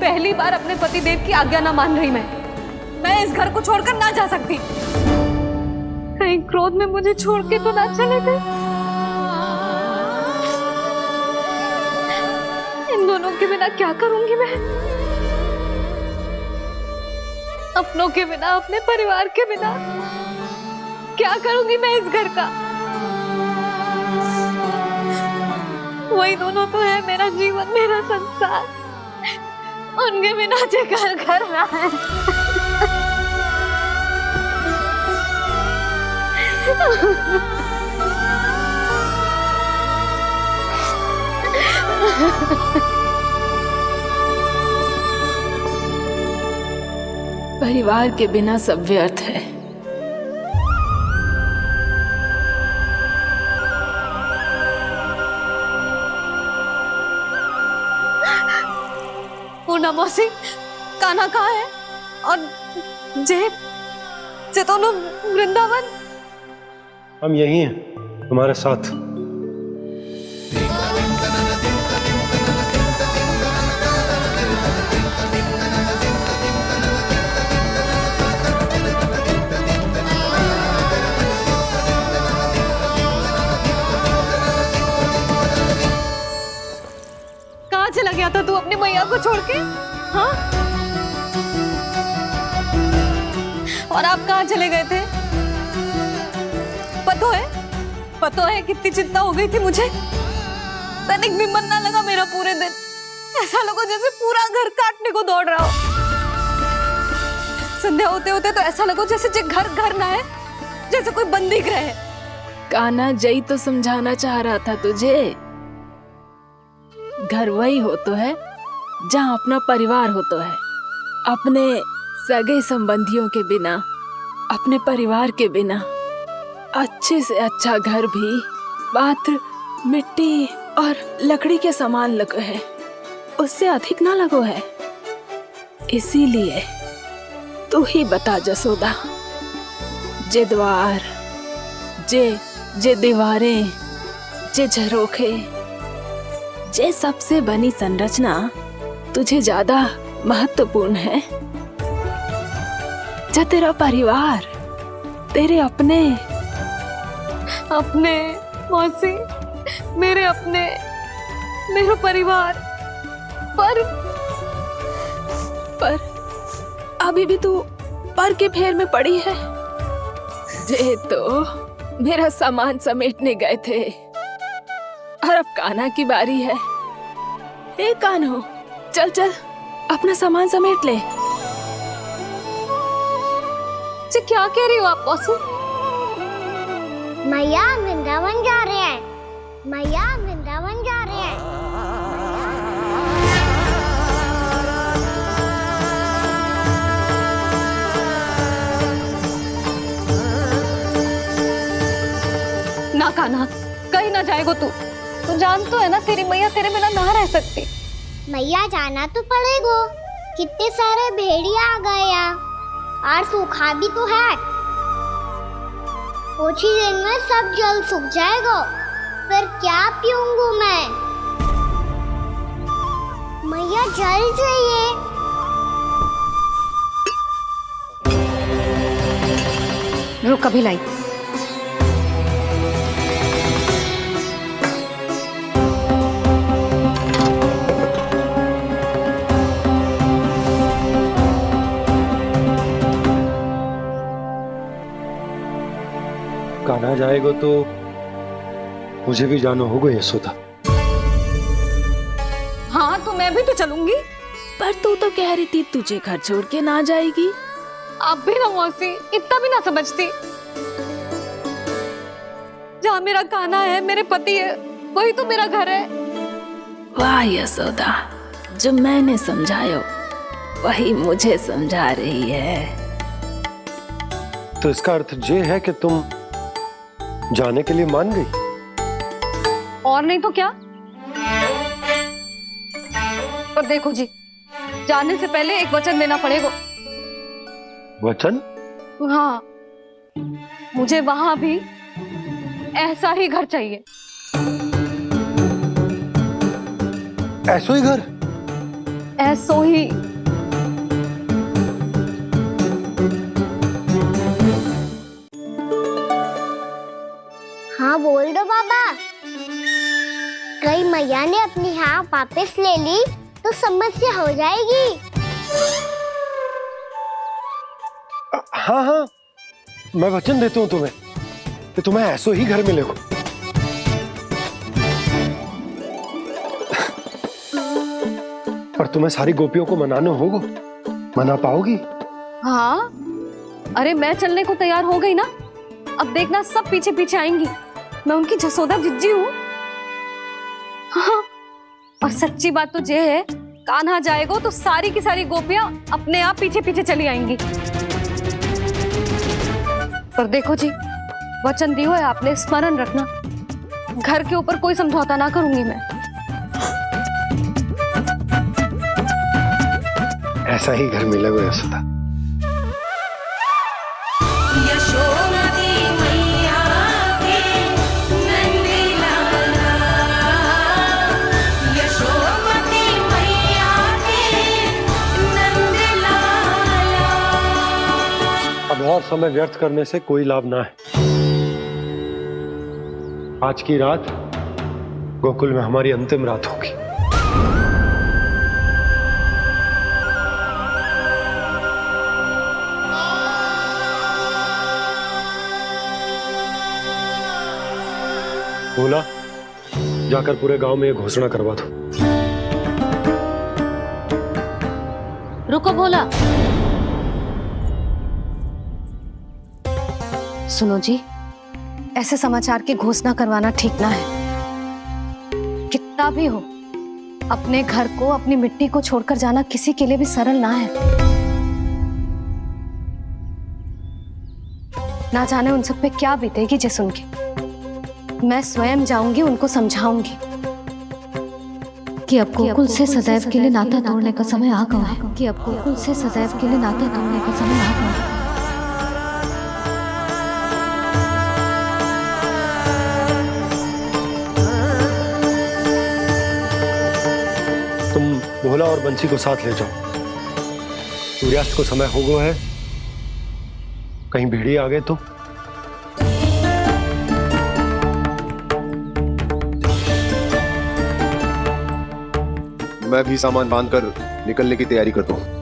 पहली बार अपने पतिदेव की आज्ञा ना मान रही मैं इस घर को छोड़कर ना जा सकती। कहीं क्रोध में मुझे छोड़ के तो ना चले गए। इन दोनों के बिना क्या करूंगी मैं? अपनों के बिना, अपने परिवार के बिना क्या करूंगी मैं इस घर का? वही दोनों तो है मेरा जीवन, मेरा संसार। उनके बिना जे घर घर रहा है। परिवार के बिना सब व्यर्थ है। पूनम मौसी, कान्हा कहाँ है? और जे दोनों वृंदावन? हम यही हैं तुम्हारे साथ। कहाँ चला गया था तू अपनी मैया को छोड़ के? हाँ? और आप कहाँ चले गए थे? पतो है कितनी चिंता हो गई थी मुझे। तनिक भी मन ना लगा मेरा पूरे दिन। ऐसा लगा जैसे पूरा घर काटने को दौड़ रहा हो। संध्या होते होते तो ऐसा लगो जैसे जे घर घर ना है, जैसे कोई बंदी गृह है। कान्हा जई तो समझाना चाह रहा था तुझे। घर वही हो तो है जहाँ अपना परिवार हो तो है। अपने सगे संबंधियों के बिना, अपने परिवार के बिना अच्छे से अच्छा घर भी मात्र मिट्टी और लकड़ी के समान लगो है, उससे अधिक ना लगो है। इसीलिए तू ही बता जसोदा, जे द्वार, जे दीवारें, जे झरोखे, जे सबसे बनी संरचना तुझे ज्यादा महत्वपूर्ण है? जा तेरा परिवार, तेरे अपने मौसी, मेरे अपने, मेरा परिवार, पर अभी भी तू पर के फेर में पड़ी है। जे तो मेरा सामान समेटने गए थे और अब कान्हा की बारी है। ए कान्हो, चल चल अपना सामान समेट ले। जी क्या कह रही हो आप मौसी? मैया वृंदावन जा रहे हैं, मैया वृंदावन जा रहे हैं। ना कान्हा, कहीं ना जाएगो तू जान तो है ना तेरी मैया तेरे बिना ना रह सकती। मैया जाना तो पड़ेगा, कितने सारे भेड़िया आ गए यहाँ और सूखा भी तो है। कुछ ही दिन में सब जल सूख जाएगा, फिर क्या पीऊंगी मैं? मैया जल चाहिए। रुक अभी लाई। कान्हा जाएगा तो मुझे भी जाना होगा यशोदा। हाँ तो मैं भी तो चलूंगी। पर तू तो कह रही थी तुझे घर छोड़ के ना जाएगी। आप भी ना मौसी, इतना भी ना समझती। जहाँ मेरा कान्हा है, मेरे पति है, वही तो मेरा घर है। वाह यशोदा, जो मैंने समझायो वही मुझे समझा रही है। तो इसका अर्थ ये है कि तुम जाने के लिए मान गई? और नहीं तो क्या। पर देखो जी, जाने से पहले एक वचन देना पड़ेगा। वचन? हाँ, मुझे वहां भी ऐसा ही घर चाहिए। ऐसो ही घर? ऐसो ही। हाँ बोल दो बाबा। कहीं मैया ने अपनी हाँ वापस ले ली तो समस्या हो जाएगी। हाँ हाँ, मैं वचन देता हूँ तुम्हें कि तुम्हें ऐसो ही घर मिलेगा। पर तुम्हें सारी गोपियों को मनाना होगा। मना पाओगी? हाँ, अरे मैं चलने को तैयार हो गई ना। अब देखना सब पीछे पीछे आएंगी। मैं उनकी जसोदा जिज्जी हूँ। हाँ, और सच्ची बात तो ये है, कान्हा जाएगा तो सारी की सारी गोपियां अपने आप पीछे पीछे चली आएंगी। पर देखो जी, वचन दियो है आपने, स्मरण रखना। घर के ऊपर कोई समझौता ना करूंगी मैं। ऐसा ही घर मिलेगा यशोदा। अब और समय व्यर्थ करने से कोई लाभ ना है। आज की रात गोकुल में हमारी अंतिम रात होगी। बोला, जाकर पूरे गांव में ये घोषणा करवा दो। रुको भोला, सुनो जी, ऐसे समाचार की घोषणा करवाना ठीक ना है। कितना भी हो, अपने घर को, अपनी मिट्टी को छोड़कर जाना किसी के लिए भी सरल ना है। ना जाने उन सब पे क्या बीतेगी जे सुन के। मैं स्वयं जाऊंगी, उनको समझाऊंगी कि अब गोकुल से सदैव के लिए नाता तोड़ने का समय आ गया है, कि अब गोकुल से सदैव के लिए नाता तोड़ने का समय आ गया है। तुम भोला और बंसी को साथ ले जाओ। सूर्यास्त को समय हो गया है, कहीं भेड़िए आ गए तो। मैं भी सामान बांधकर निकलने की तैयारी करता हूँ।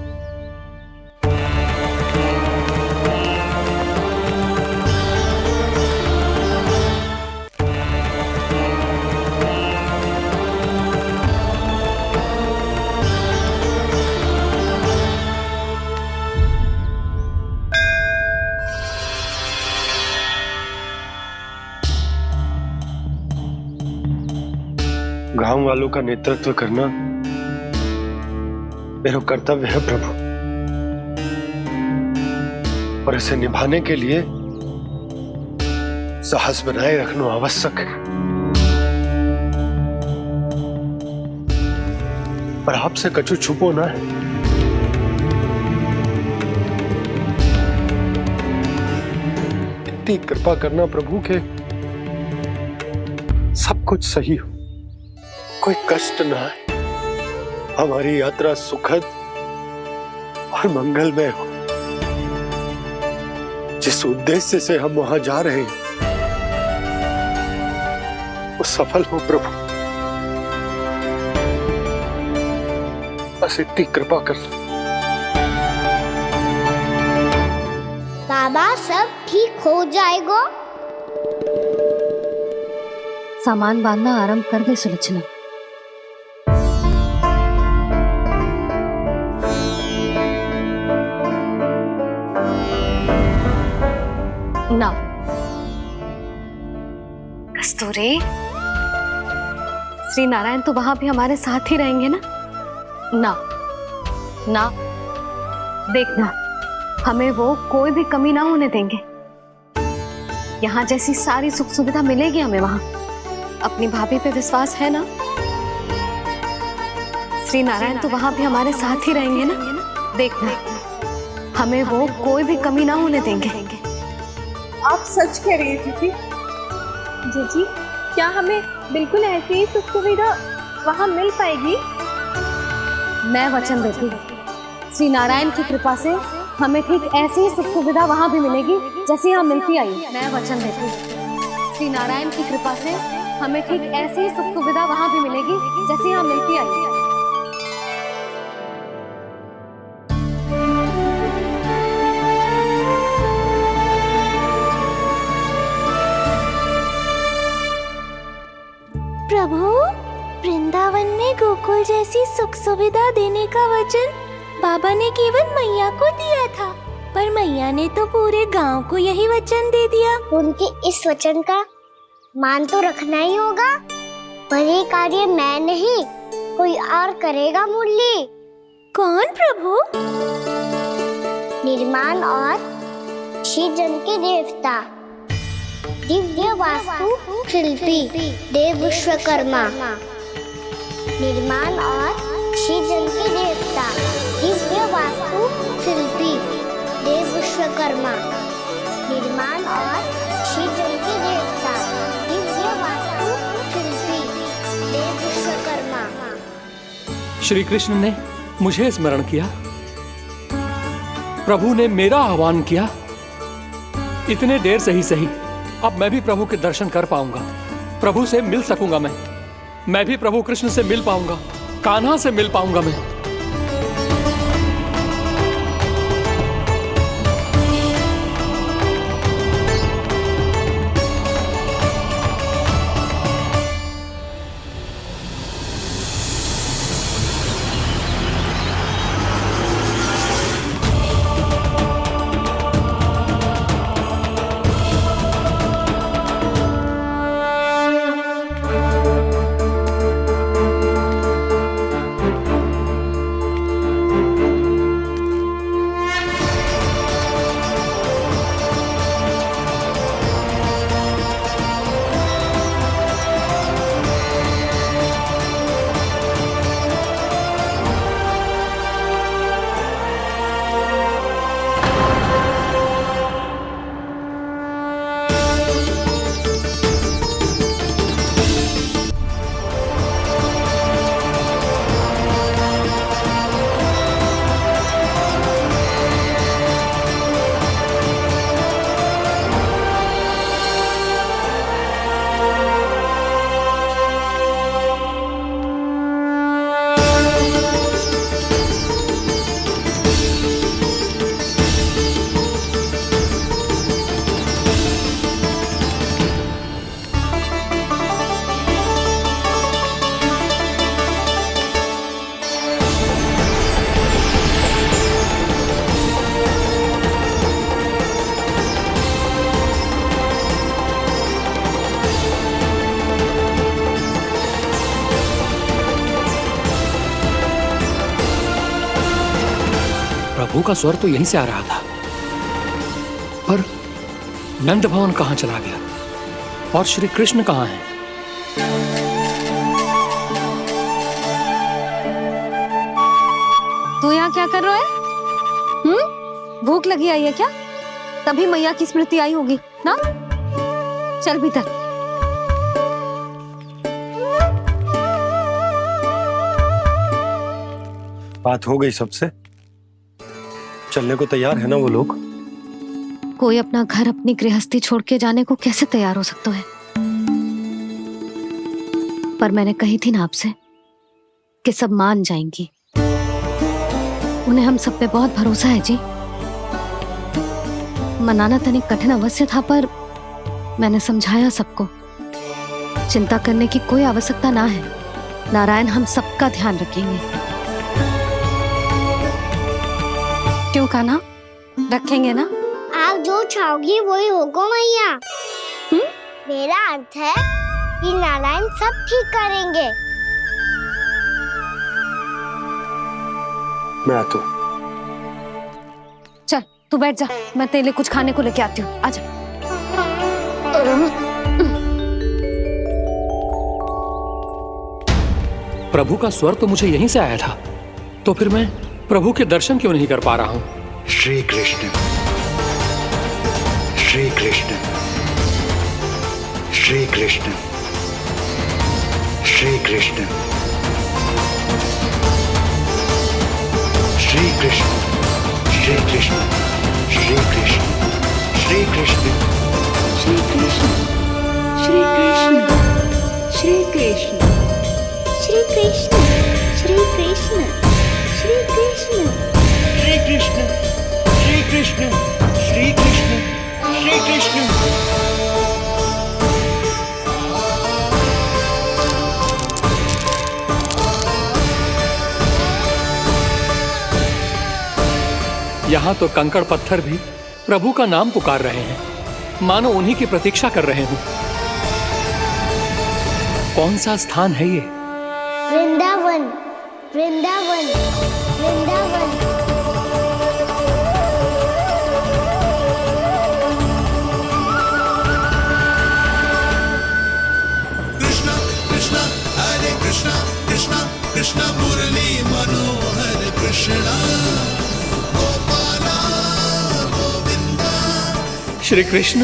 गांव वालों का नेतृत्व करना मेरा कर्तव्य है प्रभु, और इसे निभाने के लिए साहस बनाए रखना आवश्यक है। पर आपसे कछु छुपो ना है। इतनी कृपा करना प्रभु के सब कुछ सही हो, कोई कष्ट ना है, हमारी यात्रा सुखद और मंगलमय हो। जिस उद्देश्य से हम वहां जा रहे हैं वो सफल हो प्रभु, बस इतनी कृपा कर लो। बाबा सब ठीक हो जाएगा। सामान बांधना आरंभ कर दे सुलोचना। ना कस्तूरी, श्री नारायण तो वहां भी हमारे साथ ही रहेंगे ना? ना ना, देखना हमें वो कोई भी कमी ना होने देंगे। यहाँ जैसी सारी सुख सुविधा मिलेगी हमें वहां। अपनी भाभी पे विश्वास है ना? श्री नारायण तो वहां भी हमारे साथ ही रहेंगे ना? देखना हमें वो कोई भी कमी ना होने देंगे। आप सच कह रही है दीदी। जीजी, क्या हमें बिल्कुल ऐसी ही सुख सुविधा वहाँ मिल पाएगी? मैं वचन देती हूँ, श्री नारायण की कृपा से हमें ठीक ऐसी ही सुख सुविधा वहाँ भी मिलेगी जैसी यहाँ मिलती आई। मैं वचन देती हूँ, श्री नारायण की कृपा से हमें ठीक ऐसी ही सुख सुविधा वहाँ भी मिलेगी जैसी यहाँ मिलती आई। प्रभु, वृंदावन में गोकुल जैसी सुख सुविधा देने का वचन बाबा ने केवल मैया को दिया था, पर मैया ने तो पूरे गांव को यही वचन दे दिया। उनके इस वचन का मान तो रखना ही होगा, पर ये कार्य मैं नहीं कोई और करेगा। मुरली कौन प्रभु? निर्माण और सृजन के देवता, दिव्य वास्तु शिल्पी देव विश्वकर्मा। निर्माण और सृजन के देवता, दिव्य वास्तु शिल्पी देव विश्वकर्मा। निर्माण और सृजन के देवता, दिव्य वास्तु शिल्पी देव विश्वकर्मा। श्री कृष्ण ने मुझे स्मरण किया, प्रभु ने मेरा आह्वान किया। इतने देर से ही सही, अब मैं भी प्रभु के दर्शन कर पाऊंगा, प्रभु से मिल सकूंगा। मैं भी प्रभु कृष्ण से मिल पाऊंगा, कान्हा से मिल पाऊंगा मैं। प्रभु का स्वर तो यहीं से आ रहा था, पर नंद भवन कहाँ चला गया और श्री कृष्ण कहाँ हैं? तू यहाँ क्या कर रहा है? भूख लगी आई है क्या? तभी मैया की स्मृति आई होगी ना? चल भीतर। बात हो गई सबसे? चलने को तैयार है ना वो लोग? कोई अपना घर अपनी गृहस्थी छोड़ के जाने को कैसे तैयार हो सकता है? पर मैंने कही थी ना आपसे कि सब मान जाएंगी। उन्हें हम सब पे बहुत भरोसा है जी। मनाना तनिक कठिन अवश्य था, पर मैंने समझाया सबको। चिंता करने की कोई आवश्यकता ना है। नारायण हम सबका ध्यान रखेंगे। क्यों कान्हा, रखेंगे ना? आप जो चाहोगी वही होगा मैया। मेरा अर्थ है कि नारायण सब ठीक करेंगे। मैं आता हूं। चल तू बैठ जा, मैं तेरे लिए कुछ खाने को लेके आती हूँ। आजा। प्रभु का स्वर तो मुझे यहीं से आया था, तो फिर मैं प्रभु के दर्शन क्यों नहीं कर पा रहा हूँ? श्री कृष्ण, श्री कृष्ण, श्री कृष्ण, श्री कृष्ण, श्री कृष्ण, श्री कृष्ण, श्री कृष्ण, श्री कृष्ण, श्री कृष्ण, श्री कृष्ण, श्री कृष्ण, श्री कृष्ण, श्री कृष्ण, श्री कृष्ण, श्री कृष्ण, श्री कृष्ण, श्री कृष्ण, श्री कृष्ण। यहाँ तो कंकड़ पत्थर भी प्रभु का नाम पुकार रहे हैं, मानो उन्हीं की प्रतीक्षा कर रहे हों। कौन सा स्थान है ये? वृंदावन, वृंदावन, वृंदावन। कृष्णा कृष्णा हरे कृष्णा, कृष्णा कृष्णा मुरली मनोहर कृष्णा, गोपाला गोविंदा श्री कृष्ण।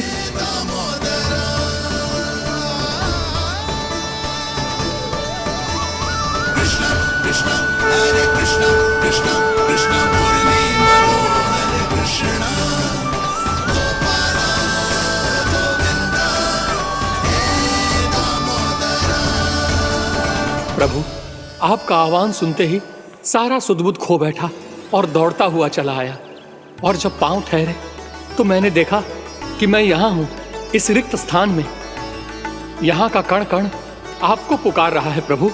कृष्णा कृष्णा हरे कृष्णा, कृष्णा कृष्णा मुरली मनोहर कृष्णा, गोपाला गोविंदा हे दामोदरा। प्रभु, आपका आह्वान सुनते ही सारा सुध-बुध खो बैठा और दौड़ता हुआ चला आया। और जब पांव ठहरे तो मैंने देखा कि मैं यहाँ हूँ, इस रिक्त स्थान में। यहाँ का कण कण आपको पुकार रहा है प्रभु।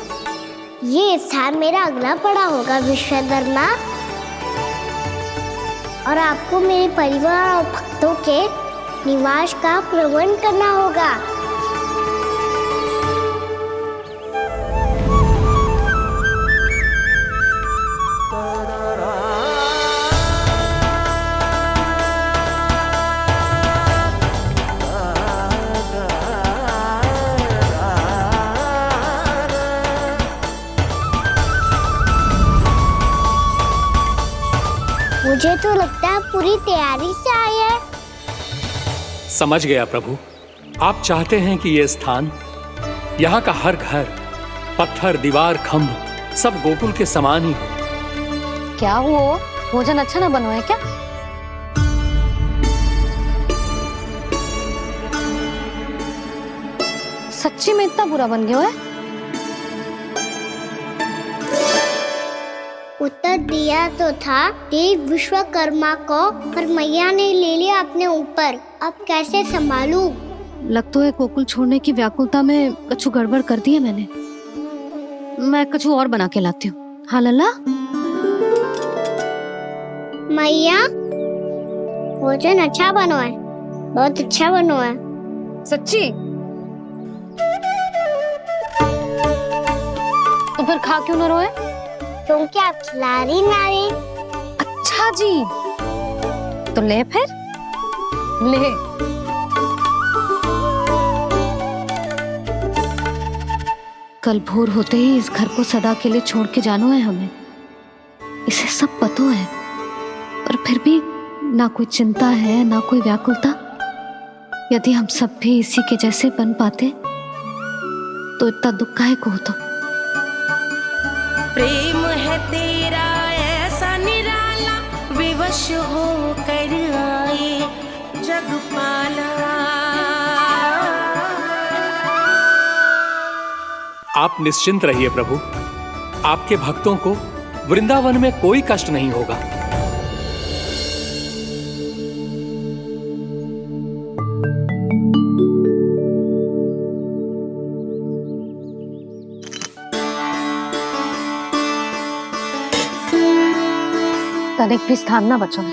ये स्थान मेरा अगला पड़ा होगा विश्वकर्मा, और आपको मेरे परिवार और भक्तों के निवास का प्रबंध करना होगा। मुझे तो लगता है पूरी तैयारी से आए हैं। समझ गया प्रभु, आप चाहते हैं कि ये स्थान, यहाँ का हर घर, पत्थर, दीवार, खंभ सब गोकुल के समान ही हो। क्या हुआ? भोजन अच्छा ना बना है क्या? सच्ची में इतना बुरा बन गया है? उत्तर दिया तो था देव विश्वकर्मा को, पर मैया ने ले लिया अपने ऊपर। अब कैसे संभालूं? लग तो है गोकुल छोड़ने की व्याकुलता में कछु गड़बड़ कर दी है मैंने। मैं कछु और बना के लाती हूँ। हाँ लल्ला? मैया, भोजन अच्छा बनो है, बहुत अच्छा बनो है। सच्ची? तो फिर खा क्यों न रोए? क्योंकि आप खिला रही ना रही। अच्छा था जी। तो ले फिर ले। कल भोर होते ही इस घर को सदा के लिए छोड़ के जाना है हमें, इसे सब पता है, पर फिर भी ना कोई चिंता है ना कोई व्याकुलता। यदि हम सब भी इसी के जैसे बन पाते तो इतना दुख काहे को होता। प्रेम है तेरा ऐसा निराला, विवश हो कर आए जग पाला। आप निश्चिंत रहिए प्रभु, आपके भक्तों को वृंदावन में कोई कष्ट नहीं होगा। तनिक भी स्थान ना बचो है,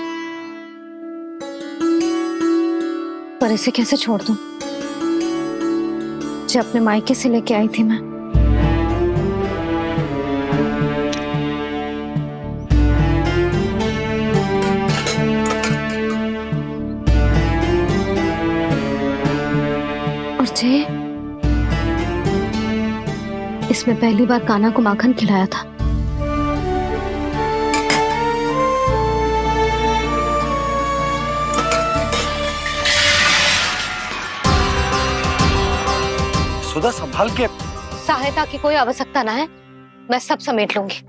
पर इसे कैसे छोड़ दूं जो अपने मायके से लेके आई थी मैं। और जे इसमें पहली बार कान्हा को माखन खिलाया था। सुधा संभाल के। सहायता की कोई आवश्यकता ना है, मैं सब समेट लूंगी।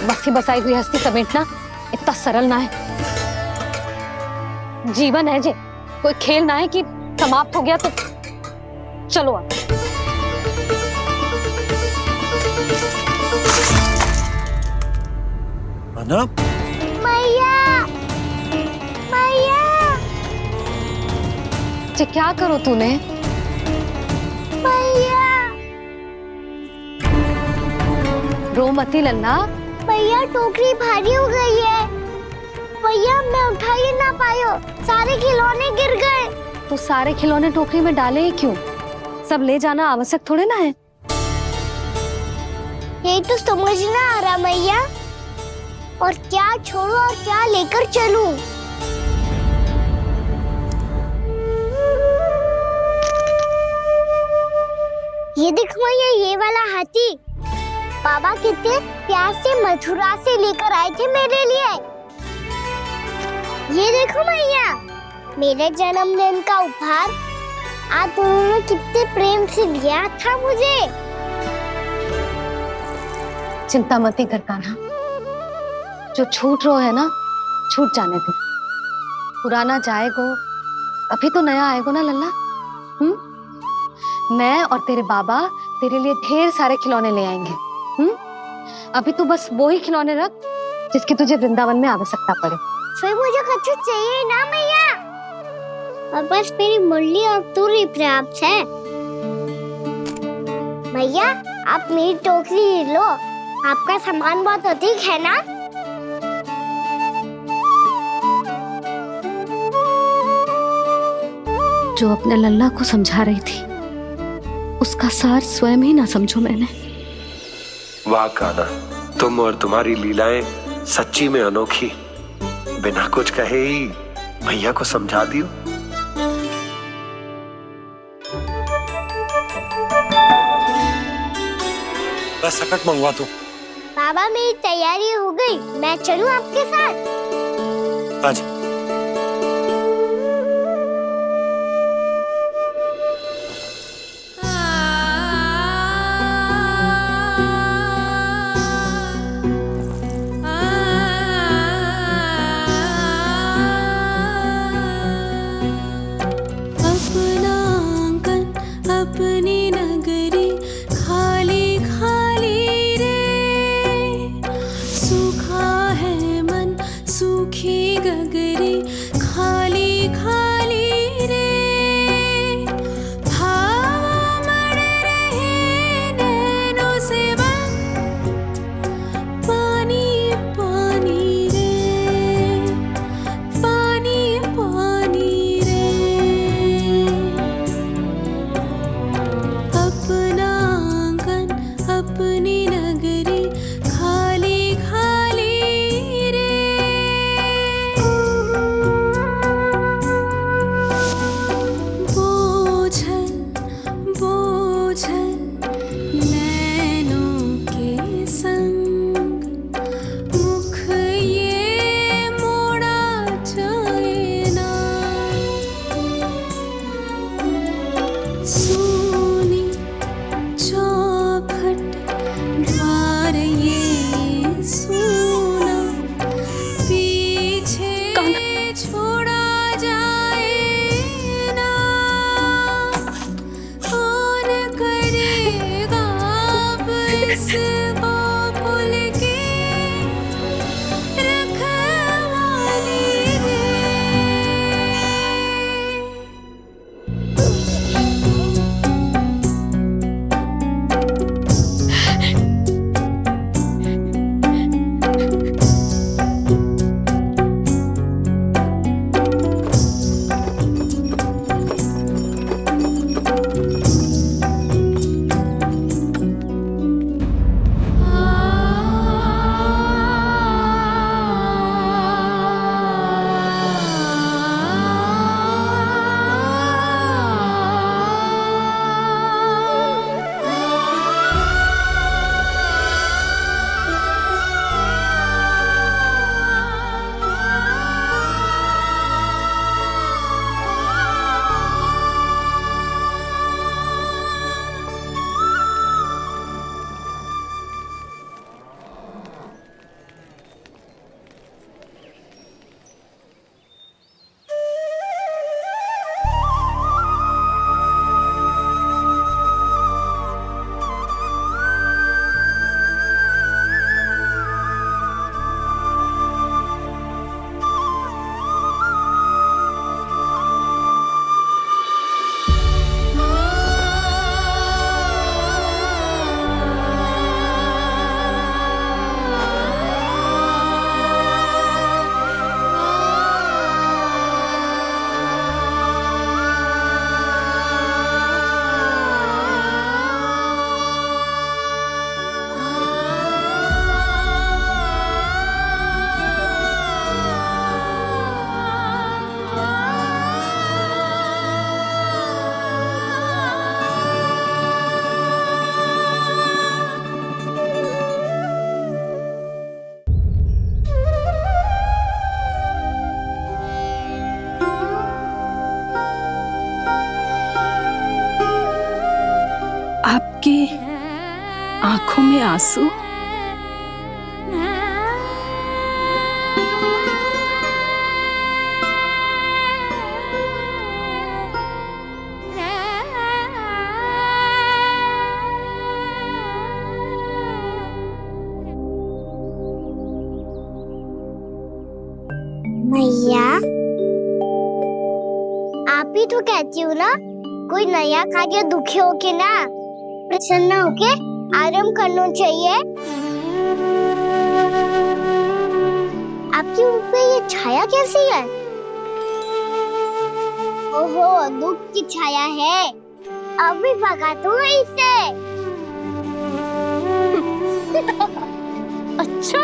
बसी बसाई हुई हस्ती समेटना इतना सरल ना है। जीवन है जे, कोई खेल ना है कि समाप्त हो गया तो चलो आप। अना मैया मैया जे क्या करो तूने? मैया रो मती लल्ला। भैया टोकरी भारी हो गई है भैया, मैं उठा ही ना पायो, सारे खिलौने गिर गए। तो सारे खिलौने टोकरी में डाले ही क्यों? सब ले जाना आवश्यक थोड़े ना है। यही तो समझ ना आ रहा मैया, और क्या छोड़ू और क्या लेकर चलूं? ये देख मैया, ये वाला हाथी बाबा कितने प्यार से मथुरा से लेकर आए थे मेरे लिए। ये देखो मैया, मेरे जन्मदिन का उपहार आप उन्होंने कितने प्रेम से दिया था मुझे। चिंता मत कर कान्हा, जो छूट रो है ना छूट जाने दे। पुराना जाएगो, अभी तो नया आएगो ना लल्ला। मैं और तेरे बाबा तेरे लिए ढेर सारे खिलौने ले आएंगे। अभी तू बस वो ही खिलौने रख जिसकी तुझे वृंदावन में आवश्यकता पड़े। फिर मुझे कच्चू चाहिए ना मैया, और बस मेरी मुरली और तुरी पर्याप्त है। भैया आप मेरी टोकरी लो, आपका सामान बहुत अधिक है ना। जो अपने लल्ला को समझा रही थी उसका सार स्वयं ही ना समझो मैंने। वाह कान्हा, तुम और तुम्हारी लीलाएं सच्ची में अनोखी। बिना कुछ कहे ही भैया को समझा दियो। बस सकट मंगवा दो। बाबा मेरी तैयारी हो गई, मैं चलूं आपके साथ? आजा। अपना आंगन अपनी नगरी खाली खाली रे, सूखा है मन सूखी गगरी खाली खाली रे, भावा मर रहे नैनों से बन पानी पानी रे, पानी पानी रे। अपना आंगन अपनी नगरी खाली खाली आंखों में आंसू। मैया, आप ही तो कहती हो ना, कोई नया कार्य दुखी होके ना प्रसन्न होके आराम करना चाहिए। आपके मुंह पे ये छाया कैसी है? ओहो, दुख की छाया है। अभी भगा दो इसे। अच्छा।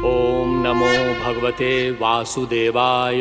ओम नमो भगवते वासुदेवाय।